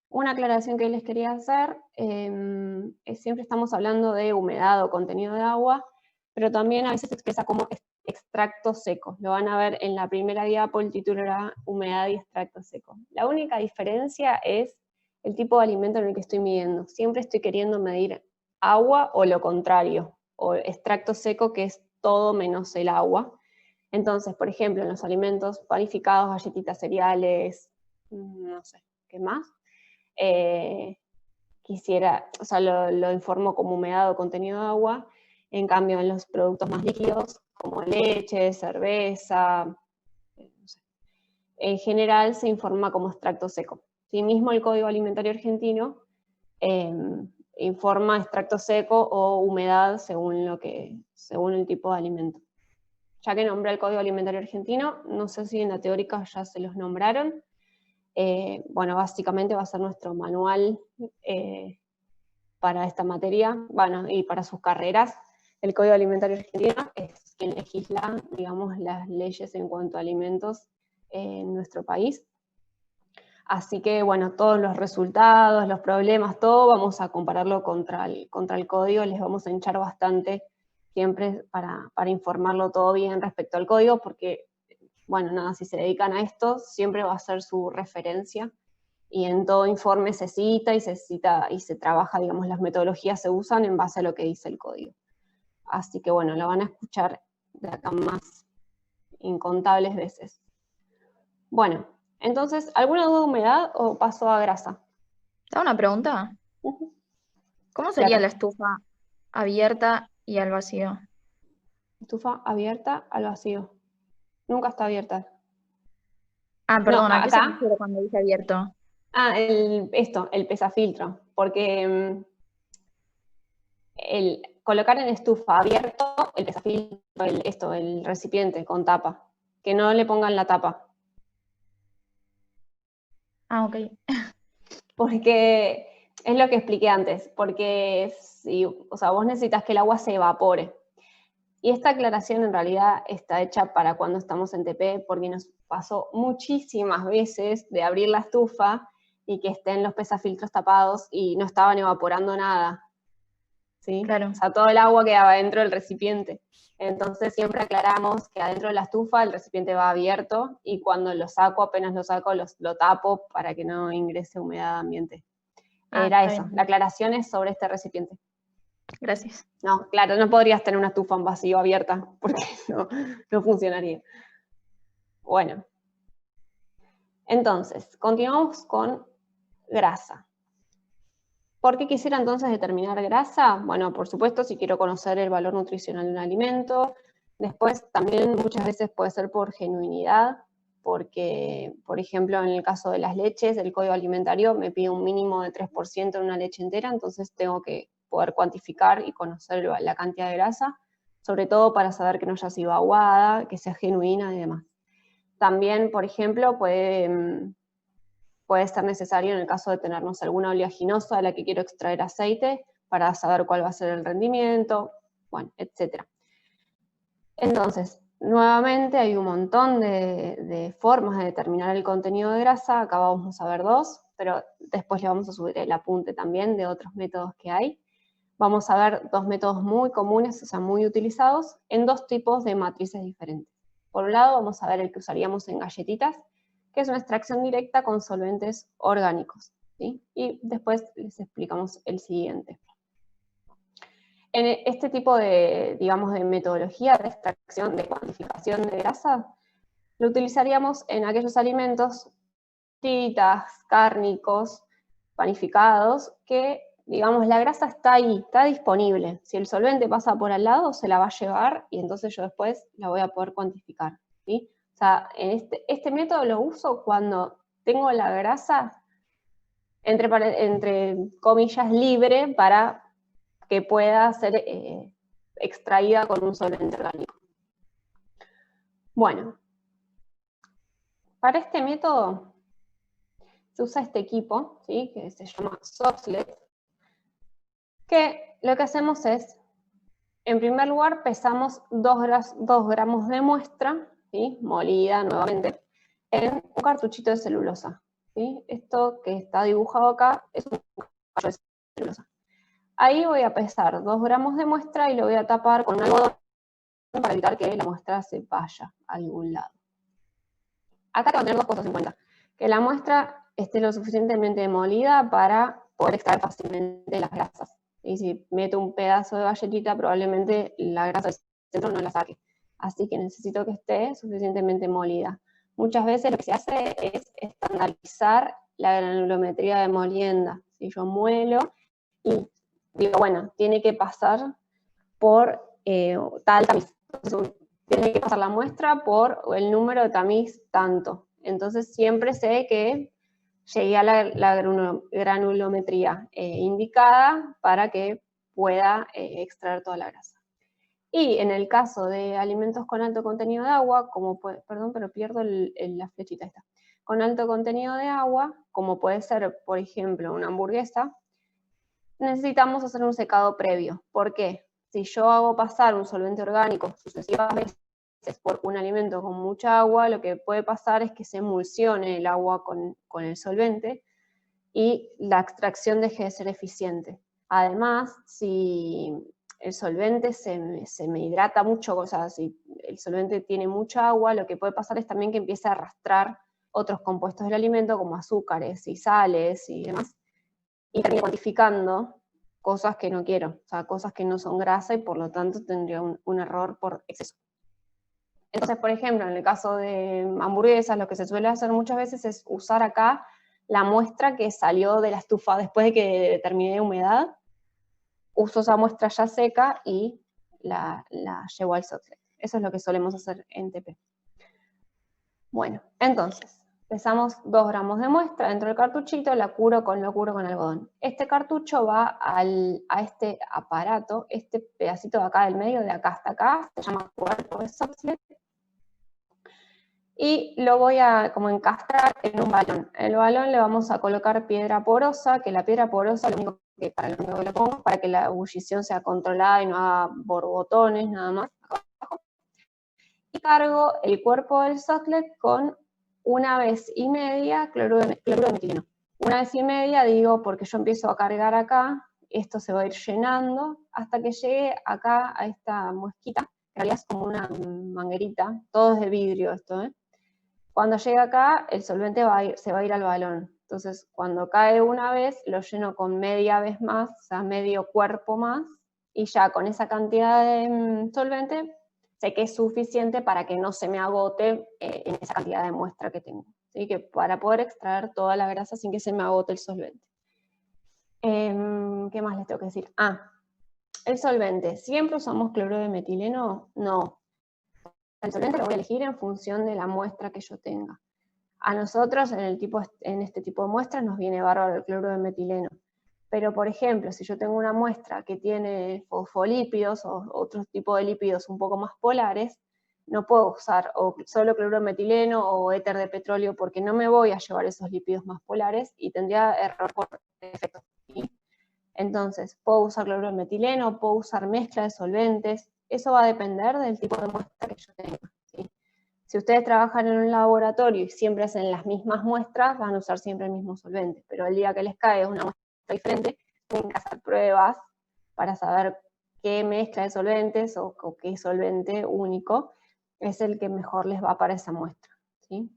Una aclaración que les quería hacer, siempre estamos hablando de humedad o contenido de agua, pero también a veces se expresa como extracto seco. Lo van a ver en la primera diapo, el título era humedad y extracto seco. La única diferencia es el tipo de alimento en el que estoy midiendo. Siempre estoy queriendo medir agua o lo contrario, o extracto seco, que es todo menos el agua. Entonces, por ejemplo, en los alimentos panificados, galletitas, cereales, no sé, ¿qué más? O sea, lo informo como humedad o contenido de agua. En cambio, en los productos más líquidos, como leche, cerveza, no sé, en general se informa como extracto seco. Sí, mismo el Código Alimentario Argentino informa extracto seco o humedad según el tipo de alimento. Ya que nombré el Código Alimentario Argentino, no sé si en la teórica ya se los nombraron. Bueno, básicamente va a ser nuestro manual para esta materia, bueno, y para sus carreras. El Código Alimentario Argentino es quien legisla, digamos, las leyes en cuanto a alimentos en nuestro país. Así que, bueno, todos los resultados, los problemas, todo vamos a compararlo contra el código, les vamos a hinchar bastante siempre para informarlo todo bien respecto al código, porque, bueno, nada, si se dedican a esto, siempre va a ser su referencia, y en todo informe se cita y se trabaja, digamos, las metodologías se usan en base a lo que dice el código. Así que, bueno, lo van a escuchar de acá más incontables veces. Bueno, entonces, ¿alguna duda de humedad o paso a grasa? ¿Te hago una pregunta? ¿Cómo sería Claro. la estufa abierta y al vacío? Estufa abierta al vacío. Nunca está abierta. Ah, perdón, ¿a qué se acá. refiere cuando dice abierto? El pesafiltro, porque el colocar en estufa abierto el pesafiltro, el recipiente con tapa, que no le pongan la tapa. Ah, ok. Porque es lo que expliqué antes, porque o sea, vos necesitas que el agua se evapore. Y esta aclaración en realidad está hecha para cuando estamos en TP, porque nos pasó muchísimas veces de abrir la estufa y que estén los pesafiltros tapados y no estaban evaporando nada. ¿Sí? Claro. O sea, todo el agua quedaba dentro del recipiente. Entonces siempre aclaramos que adentro de la estufa el recipiente va abierto y cuando lo saco, apenas lo saco, lo tapo para que no ingrese humedad ambiente. Ah, Era está eso, bien. la aclaración es sobre este recipiente. Gracias. No, claro, no podrías tener una estufa en vacío abierta, porque no funcionaría. Bueno. Entonces, continuamos con grasa. ¿Por qué quisiera entonces determinar grasa? Bueno, por supuesto, si quiero conocer el valor nutricional de un alimento. Después, también muchas veces puede ser por genuinidad, porque, por ejemplo, en el caso de las leches, el Código Alimentario me pide un mínimo de 3% en una leche entera, entonces tengo que poder cuantificar y conocer la cantidad de grasa. sobre todo para saber que no haya sido aguada, que sea genuina y demás. También, por ejemplo, puede ser necesario en el caso de tenernos alguna oleaginosa de la que quiero extraer aceite para saber cuál va a ser el rendimiento, bueno, etc. Entonces, nuevamente hay un montón de formas de determinar el contenido de grasa. Acá vamos a ver 2, pero después le vamos a subir el apunte también de otros métodos que hay. Vamos a ver 2 métodos muy comunes, o sea, muy utilizados, en 2 tipos de matrices diferentes. Por un lado, vamos a ver el que usaríamos en galletitas, que es una extracción directa con solventes orgánicos, ¿sí? Y después les explicamos el siguiente. En este tipo de, digamos, de metodología de extracción, de cuantificación de grasa, lo utilizaríamos en aquellos alimentos, fritas, cárnicos, panificados, que, digamos, la grasa está ahí, está disponible. Si el solvente pasa por al lado, se la va a llevar y entonces yo después la voy a poder cuantificar, ¿sí? O sea, en este método lo uso cuando tengo la grasa, entre comillas, libre para que pueda ser extraída con un solvente orgánico. Bueno, para este método se usa este equipo, ¿sí? Que se llama Soxhlet, que lo que hacemos es, en primer lugar, pesamos 2 gramos de muestra, ¿sí? Molida nuevamente, en un cartuchito de celulosa, ¿sí? Esto que está dibujado acá es un cartucho de celulosa. Ahí voy a pesar 2 gramos de muestra y lo voy a tapar con un algodón para evitar que la muestra se vaya a algún lado. Acá tengo que tener 2 cosas en cuenta. Que la muestra esté lo suficientemente molida para poder extraer fácilmente las grasas. Y si meto un pedazo de galletita, probablemente la grasa del centro no la saque. Así que necesito que esté suficientemente molida. Muchas veces lo que se hace es estandarizar la granulometría de molienda. Si yo muelo y digo, bueno, tiene que pasar por tal tamiz. Entonces, tiene que pasar la muestra por el número de tamiz tanto. Entonces siempre sé que llegué a la granulometría indicada para que pueda extraer toda la grasa. Y en el caso de alimentos con alto contenido de agua, como puede, perdón, pero pierdo la flechita esta. Con alto contenido de agua, como puede ser, por ejemplo, una hamburguesa, necesitamos hacer un secado previo. ¿Por qué? Si yo hago pasar un solvente orgánico sucesivas veces por un alimento con mucha agua, lo que puede pasar es que se emulsione el agua con el solvente y la extracción deje de ser eficiente. Además, si el solvente se me hidrata mucho, o sea, si el solvente tiene mucha agua, lo que puede pasar es también que empiece a arrastrar otros compuestos del alimento, como azúcares y sales y demás, y termine cuantificando cosas que no quiero, o sea, cosas que no son grasa y por lo tanto tendría un error por exceso. Entonces, por ejemplo, en el caso de hamburguesas, lo que se suele hacer muchas veces es usar acá la muestra que salió de la estufa después de que terminé de humedad. Uso esa muestra ya seca y la llevo al Soxhlet. Eso es lo que solemos hacer en TP. Bueno, entonces, pesamos 2 gramos de muestra dentro del cartuchito, lo cubro con algodón. Este cartucho va a este aparato, este pedacito de acá del medio, de acá hasta acá, se llama cuerpo de Soxhlet, y lo voy a como encastrar en un balón. En el balón le vamos a colocar piedra porosa, que la piedra porosa, lo único que lo pongo para que la ebullición sea controlada y no haga borbotones, nada más. Y cargo el cuerpo del Soxhlet con 1,5 veces cloruro de metileno. 1,5 veces digo porque yo empiezo a cargar acá, esto se va a ir llenando hasta que llegue acá a esta muesquita, que en realidad es como una manguerita, todo es de vidrio esto, ¿eh? Cuando llega acá, el solvente se va a ir al balón. Entonces, cuando cae una vez, lo lleno con media vez más, o sea, medio cuerpo más, y ya con esa cantidad de solvente, sé que es suficiente para que no se me agote en esa cantidad de muestra que tengo. ¿Sí? Que para poder extraer toda la grasa sin que se me agote el solvente. ¿Qué más les tengo que decir? El solvente. ¿Siempre usamos cloruro de metileno? No. El solvente lo voy a elegir en función de la muestra que yo tenga. A nosotros, en este tipo de muestras, nos viene bárbaro el cloruro de metileno. Pero, por ejemplo, si yo tengo una muestra que tiene fosfolípidos o otro tipo de lípidos un poco más polares, no puedo usar o solo cloruro de metileno o éter de petróleo porque no me voy a llevar esos lípidos más polares y tendría error por defecto, ¿sí? Entonces, puedo usar cloruro de metileno, puedo usar mezcla de solventes, eso va a depender del tipo de muestra que yo tenga, ¿sí? Si ustedes trabajan en un laboratorio y siempre hacen las mismas muestras, van a usar siempre el mismo solvente, pero el día que les cae una muestra diferente, tienen que hacer pruebas para saber qué mezcla de solventes o qué solvente único es el que mejor les va para esa muestra, ¿sí?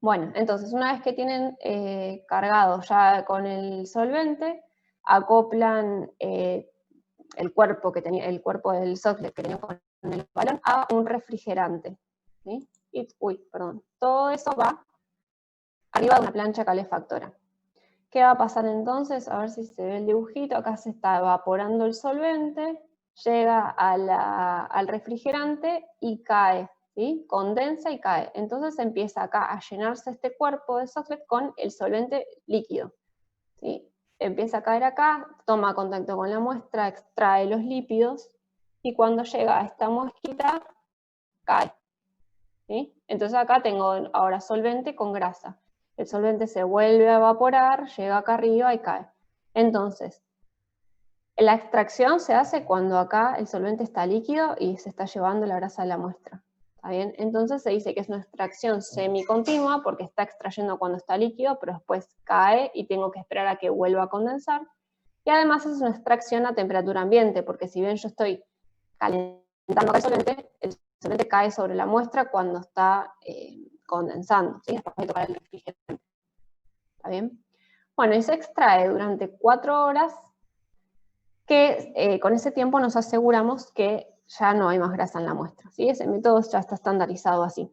Bueno, entonces una vez que tienen cargado ya con el solvente, acoplan el cuerpo del socket que tenía con el balón a un refrigerante, ¿sí? Todo eso va arriba de una plancha calefactora. ¿Qué va a pasar entonces? A ver si se ve el dibujito. Acá se está evaporando el solvente, llega al refrigerante y cae, ¿sí? Condensa y cae. Entonces empieza acá a llenarse este cuerpo de socket con el solvente líquido, ¿sí? Empieza a caer acá, toma contacto con la muestra, extrae los lípidos y cuando llega a esta muesquita, cae, ¿sí? Entonces acá tengo ahora solvente con grasa. El solvente se vuelve a evaporar, llega acá arriba y cae. Entonces, la extracción se hace cuando acá el solvente está líquido y se está llevando la grasa de la muestra. ¿Está bien? Entonces se dice que es una extracción semicontinua porque está extrayendo cuando está líquido, pero después cae y tengo que esperar a que vuelva a condensar. Y además es una extracción a temperatura ambiente, porque si bien yo estoy calentando el solvente cae sobre la muestra cuando está condensando, ¿sí? Después de tocar el refrigerante. ¿Está bien? Bueno, y se extrae durante 4 horas, que con ese tiempo nos aseguramos que ya no hay más grasa en la muestra, ¿sí? Ese método ya está estandarizado así.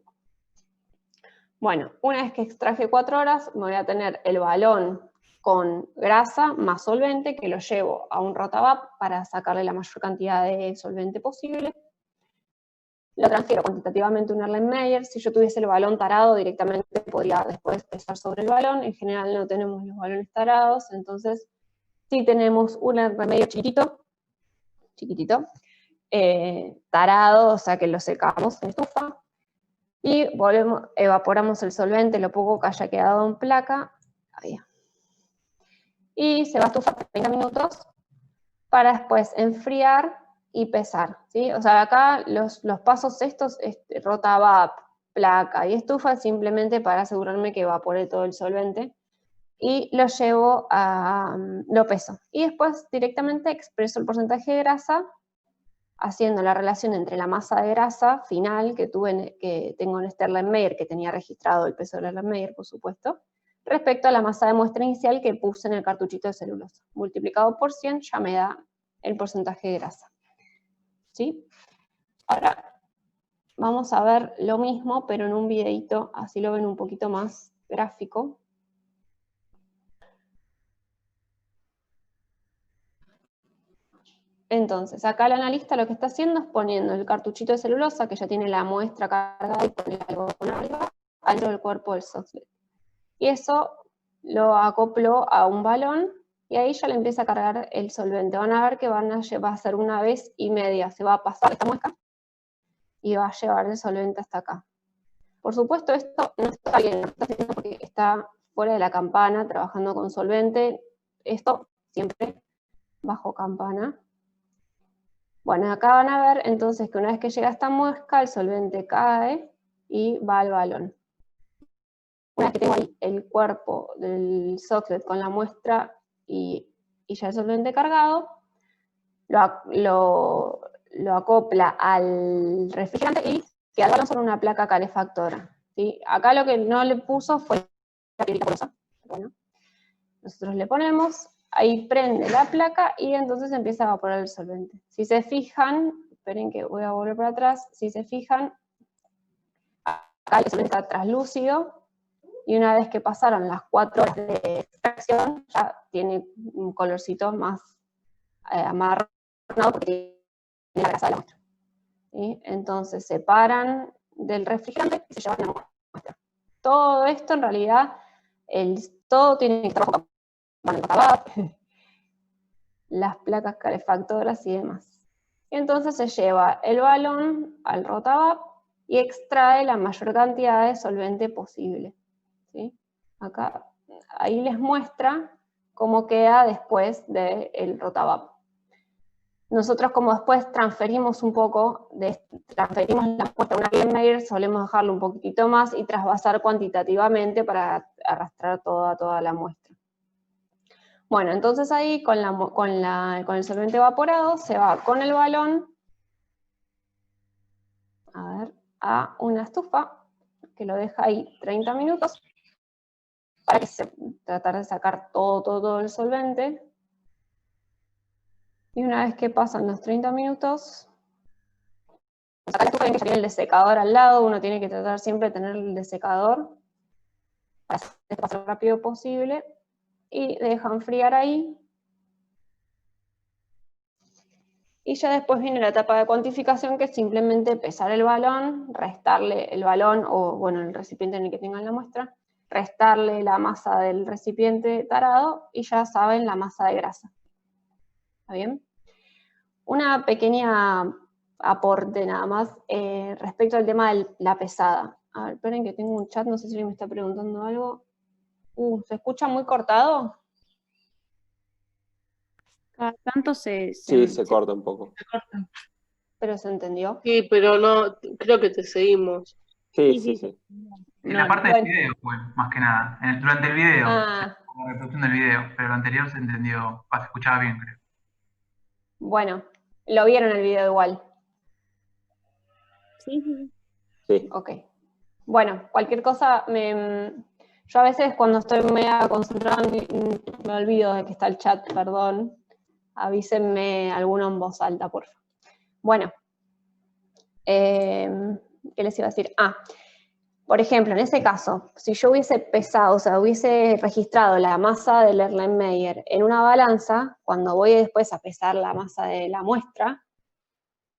Bueno, una vez que extraje 4 horas, me voy a tener el balón con grasa más solvente, que lo llevo a un rotavap para sacarle la mayor cantidad de solvente posible. Lo transfiero cuantitativamente a un Erlenmeyer. Si yo tuviese el balón tarado, directamente podría después pesar sobre el balón. En general no tenemos los balones tarados, entonces sí tenemos un Erlenmeyer chiquitito, tarado, o sea que lo secamos en estufa, y evaporamos el solvente, lo poco que haya quedado en placa, y se va a estufar 30 minutos para después enfriar y pesar, ¿sí? O sea, acá los pasos estos, rotavap, placa y estufa, simplemente para asegurarme que evapore todo el solvente, y lo llevo lo peso. Y después directamente expreso el porcentaje de grasa, haciendo la relación entre la masa de grasa final que tengo en este Erlenmeyer, que tenía registrado el peso del Erlenmeyer, por supuesto, respecto a la masa de muestra inicial que puse en el cartuchito de celulosa. Multiplicado por 100 ya me da el porcentaje de grasa, ¿sí? Ahora vamos a ver lo mismo, pero en un videito, así lo ven un poquito más gráfico. Entonces, acá el analista lo que está haciendo es poniendo el cartuchito de celulosa, que ya tiene la muestra cargada y pone el algodón arriba, dentro del cuerpo del software. Y eso lo acoplo a un balón, y ahí ya le empieza a cargar el solvente. Van a ver que va a ser 1 vez y media, se va a pasar esta muesca, y va a llevar el solvente hasta acá. Por supuesto, esto no está bien, no está haciendo porque está fuera de la campana, trabajando con solvente. Esto siempre bajo campana. Bueno, acá van a ver entonces que una vez que llega esta muesca, el solvente cae y va al balón. Una vez que tengo ahí el cuerpo del socket con la muestra y ya el solvente cargado, lo acopla al refrigerante y queda el balón sobre una placa calefactora, ¿sí? Acá lo que no le puso fue la piedrita porosa. Bueno, nosotros le ponemos, ahí prende la placa y entonces empieza a evaporar el solvente. Si se fijan, esperen que voy a volver para atrás, si se fijan, acá el solvente está translúcido, y una vez que pasaron las 4 horas de extracción, ya tiene un colorcito más amarronado porque tiene la grasa de la muestra, ¿sí? Entonces se separan del refrigerante y se llevan la muestra. Todo esto en realidad, todo tiene que estar bajo van al rotabab, las placas calefactoras y demás. Entonces se lleva el balón al rotabab y extrae la mayor cantidad de solvente posible, ¿sí? Acá, ahí les muestra cómo queda después del rotabab. Nosotros, como después transferimos un poco, transferimos la muestra a una Erlenmeyer, solemos dejarlo un poquitito más y trasvasar cuantitativamente para arrastrar toda la muestra. Bueno, entonces ahí con el solvente evaporado se va con el balón a una estufa que lo deja ahí 30 minutos para tratar de sacar todo el solvente. Y una vez que pasan los 30 minutos, sacar la estufa, tiene que tener el desecador al lado, uno tiene que tratar siempre de tener el desecador para hacer esto lo más rápido posible, y dejan enfriar ahí. Y ya después viene la etapa de cuantificación, que es simplemente pesar el balón, restarle el balón, o bueno, el recipiente en el que tengan la muestra, restarle la masa del recipiente tarado, y ya saben la masa de grasa. ¿Está bien? Una pequeña aporte nada más respecto al tema de la pesada. A ver, esperen que tengo un chat, no sé si alguien me está preguntando algo. ¿Se escucha muy cortado? Cada tanto Sí, se corta un poco. Pero se entendió. Sí, pero no, creo que te seguimos. Sí. En la No, parte bueno. del video fue, más que nada. Durante el video, Ah, como la reproducción del video, pero lo anterior se entendió, se escuchaba bien, creo. bueno, lo vieron el video igual. sí. Sí. Ok. Bueno, cualquier cosa, yo a veces cuando estoy media concentrada me olvido de que está el chat, perdón. Avísenme alguno en voz alta, por favor. Bueno, ¿qué les iba a decir? Por ejemplo, en ese caso, si yo hubiese pesado, o sea, hubiese registrado la masa del Erlenmeyer en una balanza, cuando voy después a pesar la masa de la muestra,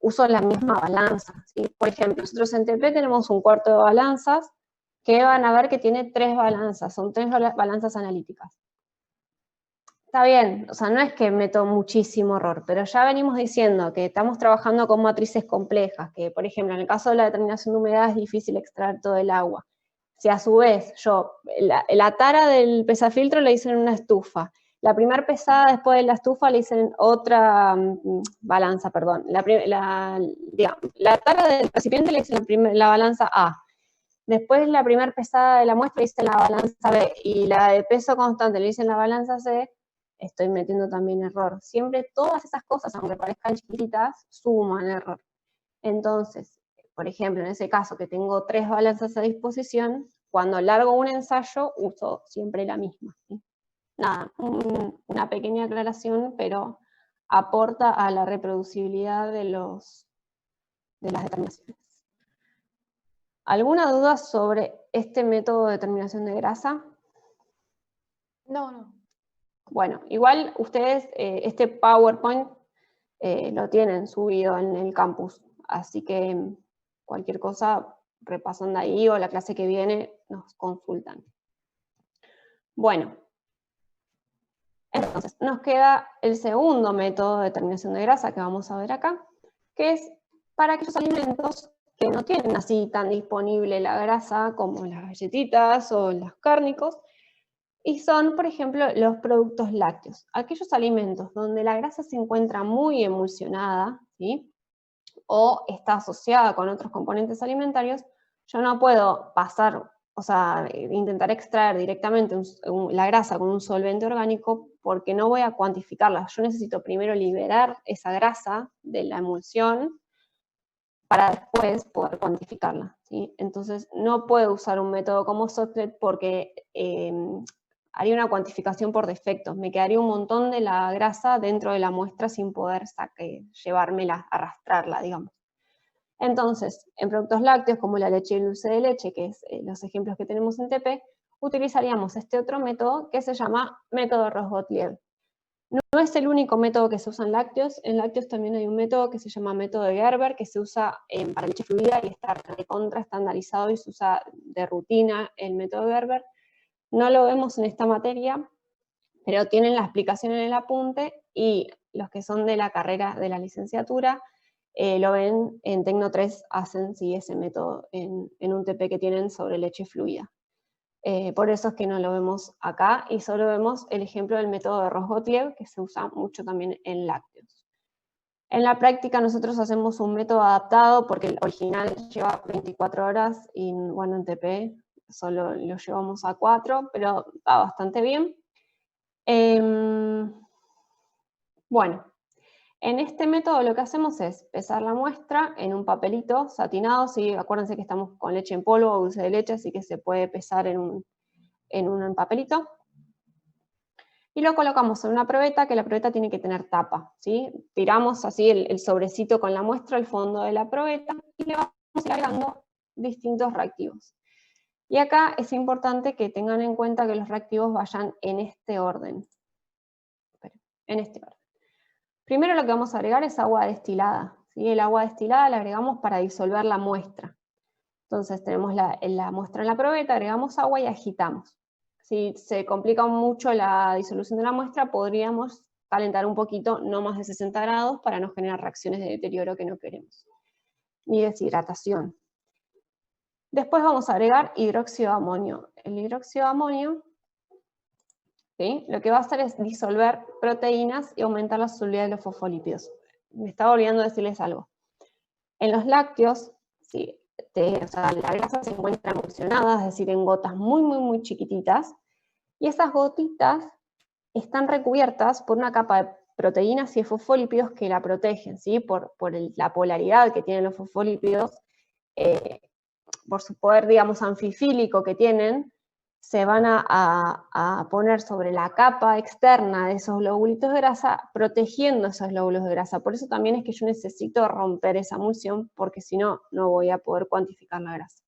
uso la misma balanza, ¿sí? Por ejemplo, nosotros en TP tenemos un cuarto de balanzas que van a ver que tiene 3 balanzas, son 3 balanzas analíticas. Está bien, o sea, no es que meto muchísimo error, pero ya venimos diciendo que estamos trabajando con matrices complejas, que por ejemplo en el caso de la determinación de humedad es difícil extraer todo el agua. Si a su vez yo, la tara del pesafiltro la hice en una estufa, la primera pesada después de la estufa la hice en otra balanza, perdón. La tara del recipiente la hice en la balanza A. Después la primera pesada de la muestra la hice en la balanza B. Y la de peso constante la hice en la balanza C. Estoy metiendo también error. Siempre todas esas cosas, aunque parezcan chiquititas, suman error. Entonces, por ejemplo, en ese caso que tengo 3 balanzas a disposición, cuando largo un ensayo uso siempre la misma, ¿sí? Nada, una pequeña aclaración, pero aporta a la reproducibilidad de las determinaciones. ¿Alguna duda sobre este método de determinación de grasa? No. Bueno, igual ustedes este PowerPoint lo tienen subido en el campus, así que cualquier cosa repasan de ahí o la clase que viene nos consultan. Bueno, entonces nos queda el segundo método de determinación de grasa que vamos a ver acá, que es para aquellos alimentos que no tienen así tan disponible la grasa como las galletitas o los cárnicos, y son, por ejemplo, los productos lácteos. Aquellos alimentos donde la grasa se encuentra muy emulsionada, ¿sí? O está asociada con otros componentes alimentarios, yo no puedo pasar, o sea, intentar extraer directamente la grasa con un solvente orgánico porque no voy a cuantificarla. Yo necesito primero liberar esa grasa de la emulsión para después poder cuantificarla, ¿sí? Entonces no puedo usar un método como Sotlet porque haría una cuantificación por defecto, me quedaría un montón de la grasa dentro de la muestra sin poder llevármela, arrastrarla, digamos. Entonces, en productos lácteos como la leche y el dulce de leche, que es los ejemplos que tenemos en TP, utilizaríamos este otro método que se llama método Ross-Gottlieb. No es el único método que se usa en lácteos también hay un método que se llama método de Gerber, que se usa para leche fluida y está recontra estandarizado y se usa de rutina el método de Gerber. No lo vemos en esta materia, pero tienen la explicación en el apunte, y los que son de la carrera, de la licenciatura, lo ven en Tecno 3, hacen sí ese método en un TP que tienen sobre leche fluida. Por eso es que no lo vemos acá, y solo vemos el ejemplo del método de Ross-Gottlieb, que se usa mucho también en lácteos. En la práctica nosotros hacemos un método adaptado, porque el original lleva 24 horas, y bueno, en TP solo lo llevamos a 4, pero va bastante bien. Bueno, en este método lo que hacemos es pesar la muestra en un papelito satinado, ¿sí? Acuérdense que estamos con leche en polvo o dulce de leche, así que se puede pesar en un papelito. Y lo colocamos en una probeta, que la probeta tiene que tener tapa, ¿sí? Tiramos así el sobrecito con la muestra al fondo de la probeta y le vamos agregando distintos reactivos. Y acá es importante que tengan en cuenta que los reactivos vayan en este orden. En este orden. Primero lo que vamos a agregar es agua destilada, ¿sí? El agua destilada la agregamos para disolver la muestra. Entonces tenemos la muestra en la probeta, agregamos agua y agitamos. Si se complica mucho la disolución de la muestra, podríamos calentar un poquito, no más de 60 grados, para no generar reacciones de deterioro que no queremos, ni deshidratación. Después vamos a agregar hidróxido de amonio. El hidróxido de amonio, ¿sí?, lo que va a hacer es disolver proteínas y aumentar la solubilidad de los fosfolípidos. Me estaba olvidando decirles algo. En los lácteos, ¿sí?, la grasa se encuentra emulsionada, es decir, en gotas muy, muy, muy chiquititas, y esas gotitas están recubiertas por una capa de proteínas y de fosfolípidos que la protegen, ¿sí? Por la polaridad que tienen los fosfolípidos, por su poder, digamos, anfifílico que tienen, se van a poner sobre la capa externa de esos globulitos de grasa, protegiendo esos glóbulos de grasa. Por eso también es que yo necesito romper esa emulsión, porque si no, no voy a poder cuantificar la grasa.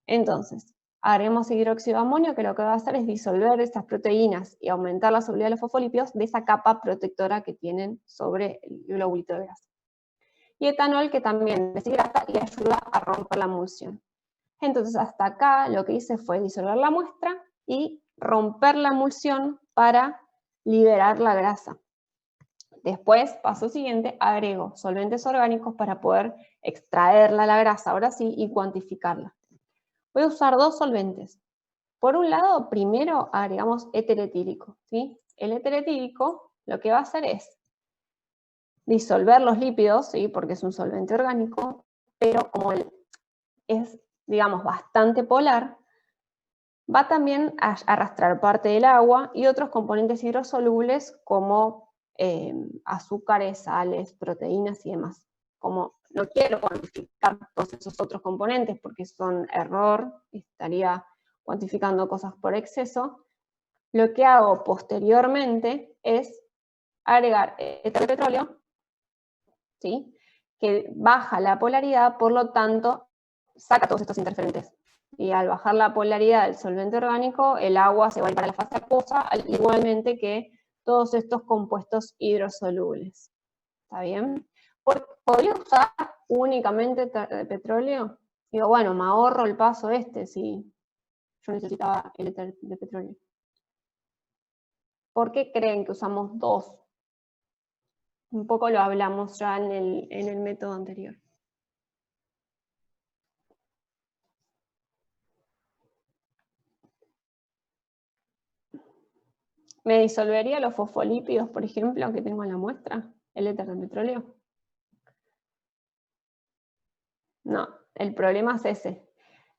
Entonces, agregamos hidróxido de amonio, que lo que va a hacer es disolver estas proteínas y aumentar la solubilidad de los fosfolípidos de esa capa protectora que tienen sobre el globulito de grasa. Y etanol, que también deshidrata y ayuda a romper la emulsión. Entonces, hasta acá lo que hice fue disolver la muestra y romper la emulsión para liberar la grasa. Después, paso siguiente, agrego solventes orgánicos para poder extraerla la grasa, ahora sí, y cuantificarla. Voy a usar dos solventes. Por un lado, primero agregamos éter etílico, ¿sí? El éter etílico lo que va a hacer es disolver los lípidos, ¿sí?, porque es un solvente orgánico, pero como es, digamos, bastante polar, va también a arrastrar parte del agua y otros componentes hidrosolubles como azúcares, sales, proteínas y demás. Como no quiero cuantificar todos esos otros componentes porque son error, estaría cuantificando cosas por exceso, lo que hago posteriormente es agregar éter de petróleo, ¿sí?, que baja la polaridad, por lo tanto saca todos estos interferentes. Y al bajar la polaridad del solvente orgánico, el agua se va a ir para la fase acuosa, igualmente que todos estos compuestos hidrosolubles. ¿Está bien? ¿Podría usar únicamente petróleo? Digo, bueno, me ahorro el paso si yo necesitaba el éter de petróleo. ¿Por qué creen que usamos dos? Un poco lo hablamos ya en el método anterior. ¿Me disolvería los fosfolípidos, por ejemplo, que tengo en la muestra, el éter de petróleo? No, el problema es ese.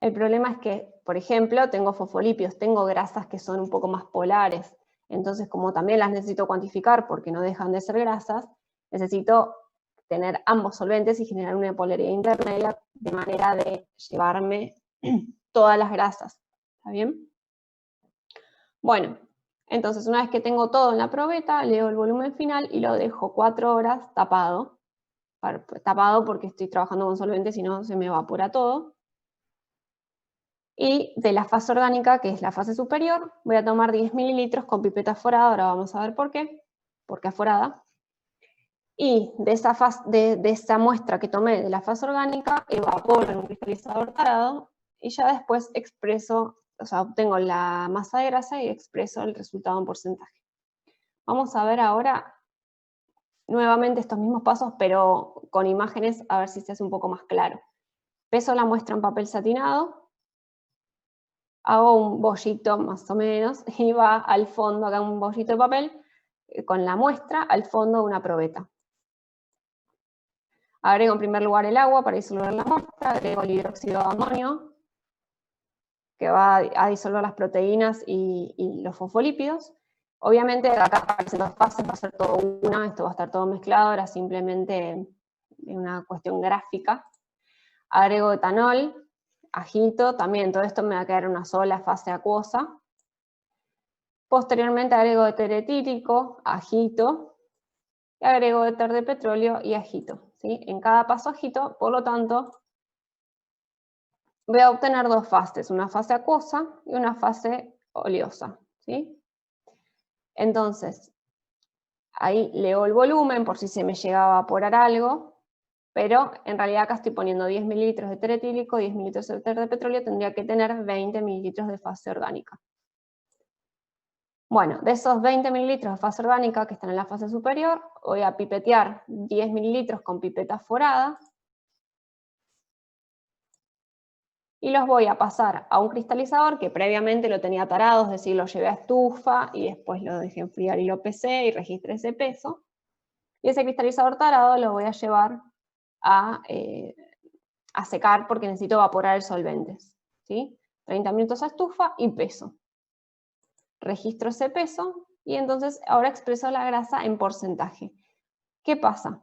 El problema es que, por ejemplo, tengo fosfolípidos, tengo grasas que son un poco más polares. Entonces, como también las necesito cuantificar porque no dejan de ser grasas, necesito tener ambos solventes y generar una polaridad intermedia de manera de llevarme todas las grasas. ¿Está bien? Bueno, entonces una vez que tengo todo en la probeta, leo el volumen final y lo dejo 4 horas tapado. Tapado porque estoy trabajando con solventes, si no se me evapora todo. Y de la fase orgánica, que es la fase superior, voy a tomar 10 mililitros con pipeta aforada, ahora vamos a ver por qué, porque aforada. Y de esa muestra que tomé de la fase orgánica, evaporo en un cristalizador tarado, y ya después expreso, o sea, obtengo la masa de grasa y expreso el resultado en porcentaje. Vamos a ver ahora nuevamente estos mismos pasos, pero con imágenes, a ver si se hace un poco más claro. Peso la muestra en papel satinado, hago un bollito más o menos, y va al fondo, acá un bollito de papel, con la muestra al fondo de una probeta. Agrego en primer lugar el agua para disolver la muestra, agrego el hidróxido de amonio, que va a disolver las proteínas y los fosfolípidos. Obviamente acá aparecen dos fases, va a ser todo una, esto va a estar todo mezclado, era simplemente una cuestión gráfica. Agrego etanol, agito, también todo esto me va a quedar una sola fase acuosa. Posteriormente agrego éter etílico, agito, y agrego éter de petróleo y agito, ¿sí? En cada paso agito, por lo tanto, voy a obtener dos fases, una fase acuosa y una fase oleosa, ¿sí? Entonces, ahí leo el volumen por si se me llega a evaporar algo, pero en realidad acá estoy poniendo 10 mililitros de éter etílico, 10 mililitros de éter de petróleo, tendría que tener 20 mililitros de fase orgánica. Bueno, de esos 20 mililitros de fase orgánica que están en la fase superior, voy a pipetear 10 mililitros con pipeta forada, y los voy a pasar a un cristalizador que previamente lo tenía tarado, es decir, lo llevé a estufa y después lo dejé enfriar y lo pesé y registré ese peso. Y ese cristalizador tarado lo voy a llevar a secar porque necesito evaporar el solvente, ¿sí? 30 minutos a estufa y peso. Registro ese peso y entonces ahora expreso la grasa en porcentaje. ¿Qué pasa?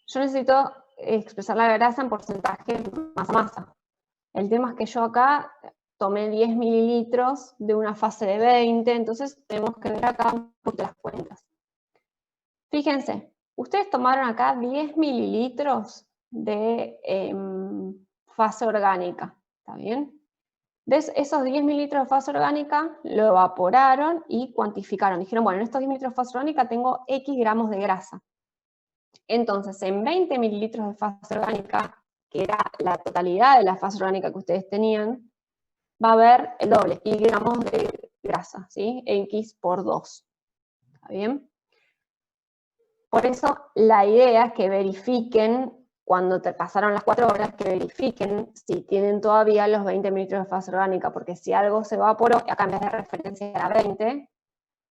Yo necesito expresar la grasa en porcentaje masa-masa. El tema es que yo acá tomé 10 mililitros de una fase de 20, entonces tenemos que ver acá un poquito las cuentas. Fíjense, ustedes tomaron acá 10 mililitros de fase orgánica, ¿está bien? De esos 10 mililitros de fase orgánica lo evaporaron y cuantificaron. Dijeron, bueno, en estos 10 mililitros de fase orgánica tengo X gramos de grasa. Entonces, en 20 mililitros de fase orgánica, que era la totalidad de la fase orgánica que ustedes tenían, va a haber el doble, y gramos de grasa, ¿sí? X por 2. ¿Está bien? Por eso la idea es que verifiquen, cuando te pasaron las 4 horas, que verifiquen si tienen todavía los 20 mililitros de fase orgánica, porque si algo se evaporó, acá en vez de referencia a 20,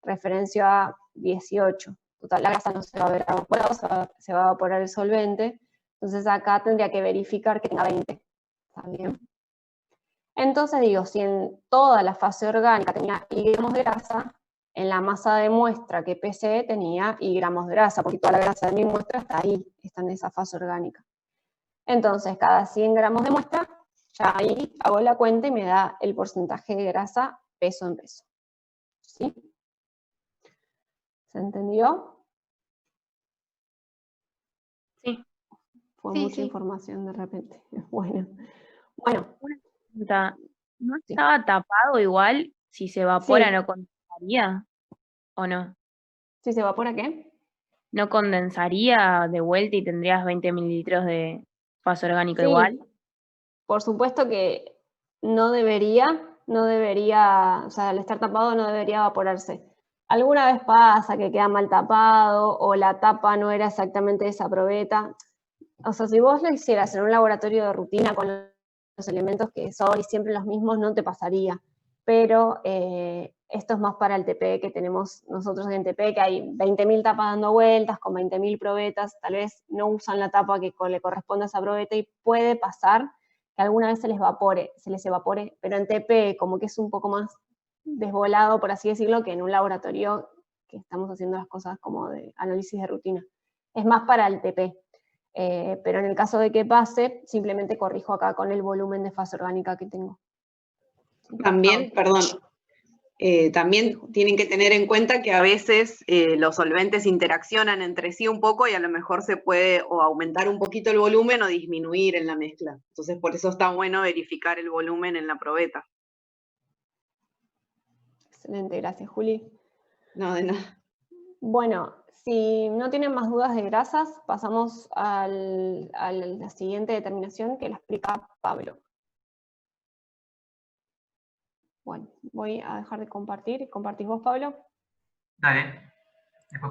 referencio a 18. Total, la grasa no se va a ver evaporada, se va a evaporar el solvente, entonces acá tendría que verificar que tenga 20. ¿Está bien? Entonces digo, si en toda la fase orgánica tenía Y gramos de grasa, en la masa de muestra que pesé tenía Y gramos de grasa, porque toda la grasa de mi muestra está ahí, está en esa fase orgánica. Entonces, cada 100 gramos de muestra, ya ahí hago la cuenta y me da el porcentaje de grasa peso en peso. ¿Sí? ¿Se entendió? Sí. Fue Sí, mucha sí. información de repente. Bueno, Una pregunta, ¿no Sí. estaba tapado igual? Si se evapora, Sí. ¿no condensaría? ¿O no? ¿si se evapora qué? ¿No condensaría de vuelta y tendrías 20 mililitros de fase orgánico Sí, igual? por supuesto que no debería, o sea, al estar tapado no debería evaporarse. Alguna vez pasa que queda mal tapado o la tapa no era exactamente esa probeta. O sea, si vos lo hicieras en un laboratorio de rutina con los elementos que son y siempre los mismos, no te pasaría. Pero esto es más para el TP que tenemos nosotros en TP, que hay 20.000 tapas dando vueltas, con 20.000 probetas, tal vez no usan la tapa que le corresponde a esa probeta y puede pasar que alguna vez se les evapore, pero en TP como que es un poco más desvolado, por así decirlo, que en un laboratorio que estamos haciendo las cosas como de análisis de rutina. Es más para el TP. Pero en el caso de que pase, simplemente corrijo acá con el volumen de fase orgánica que tengo. También, perdón, también tienen que tener en cuenta que a veces los solventes interaccionan entre sí un poco y a lo mejor se puede o aumentar un poquito el volumen o disminuir en la mezcla. Entonces por eso está bueno verificar el volumen en la probeta. Excelente, gracias Juli. No, de nada. Bueno, si no tienen más dudas de grasas, pasamos a la siguiente determinación que la explica Pablo. Bueno, voy a dejar de compartir. ¿Compartís vos, Pablo? Dale. Después para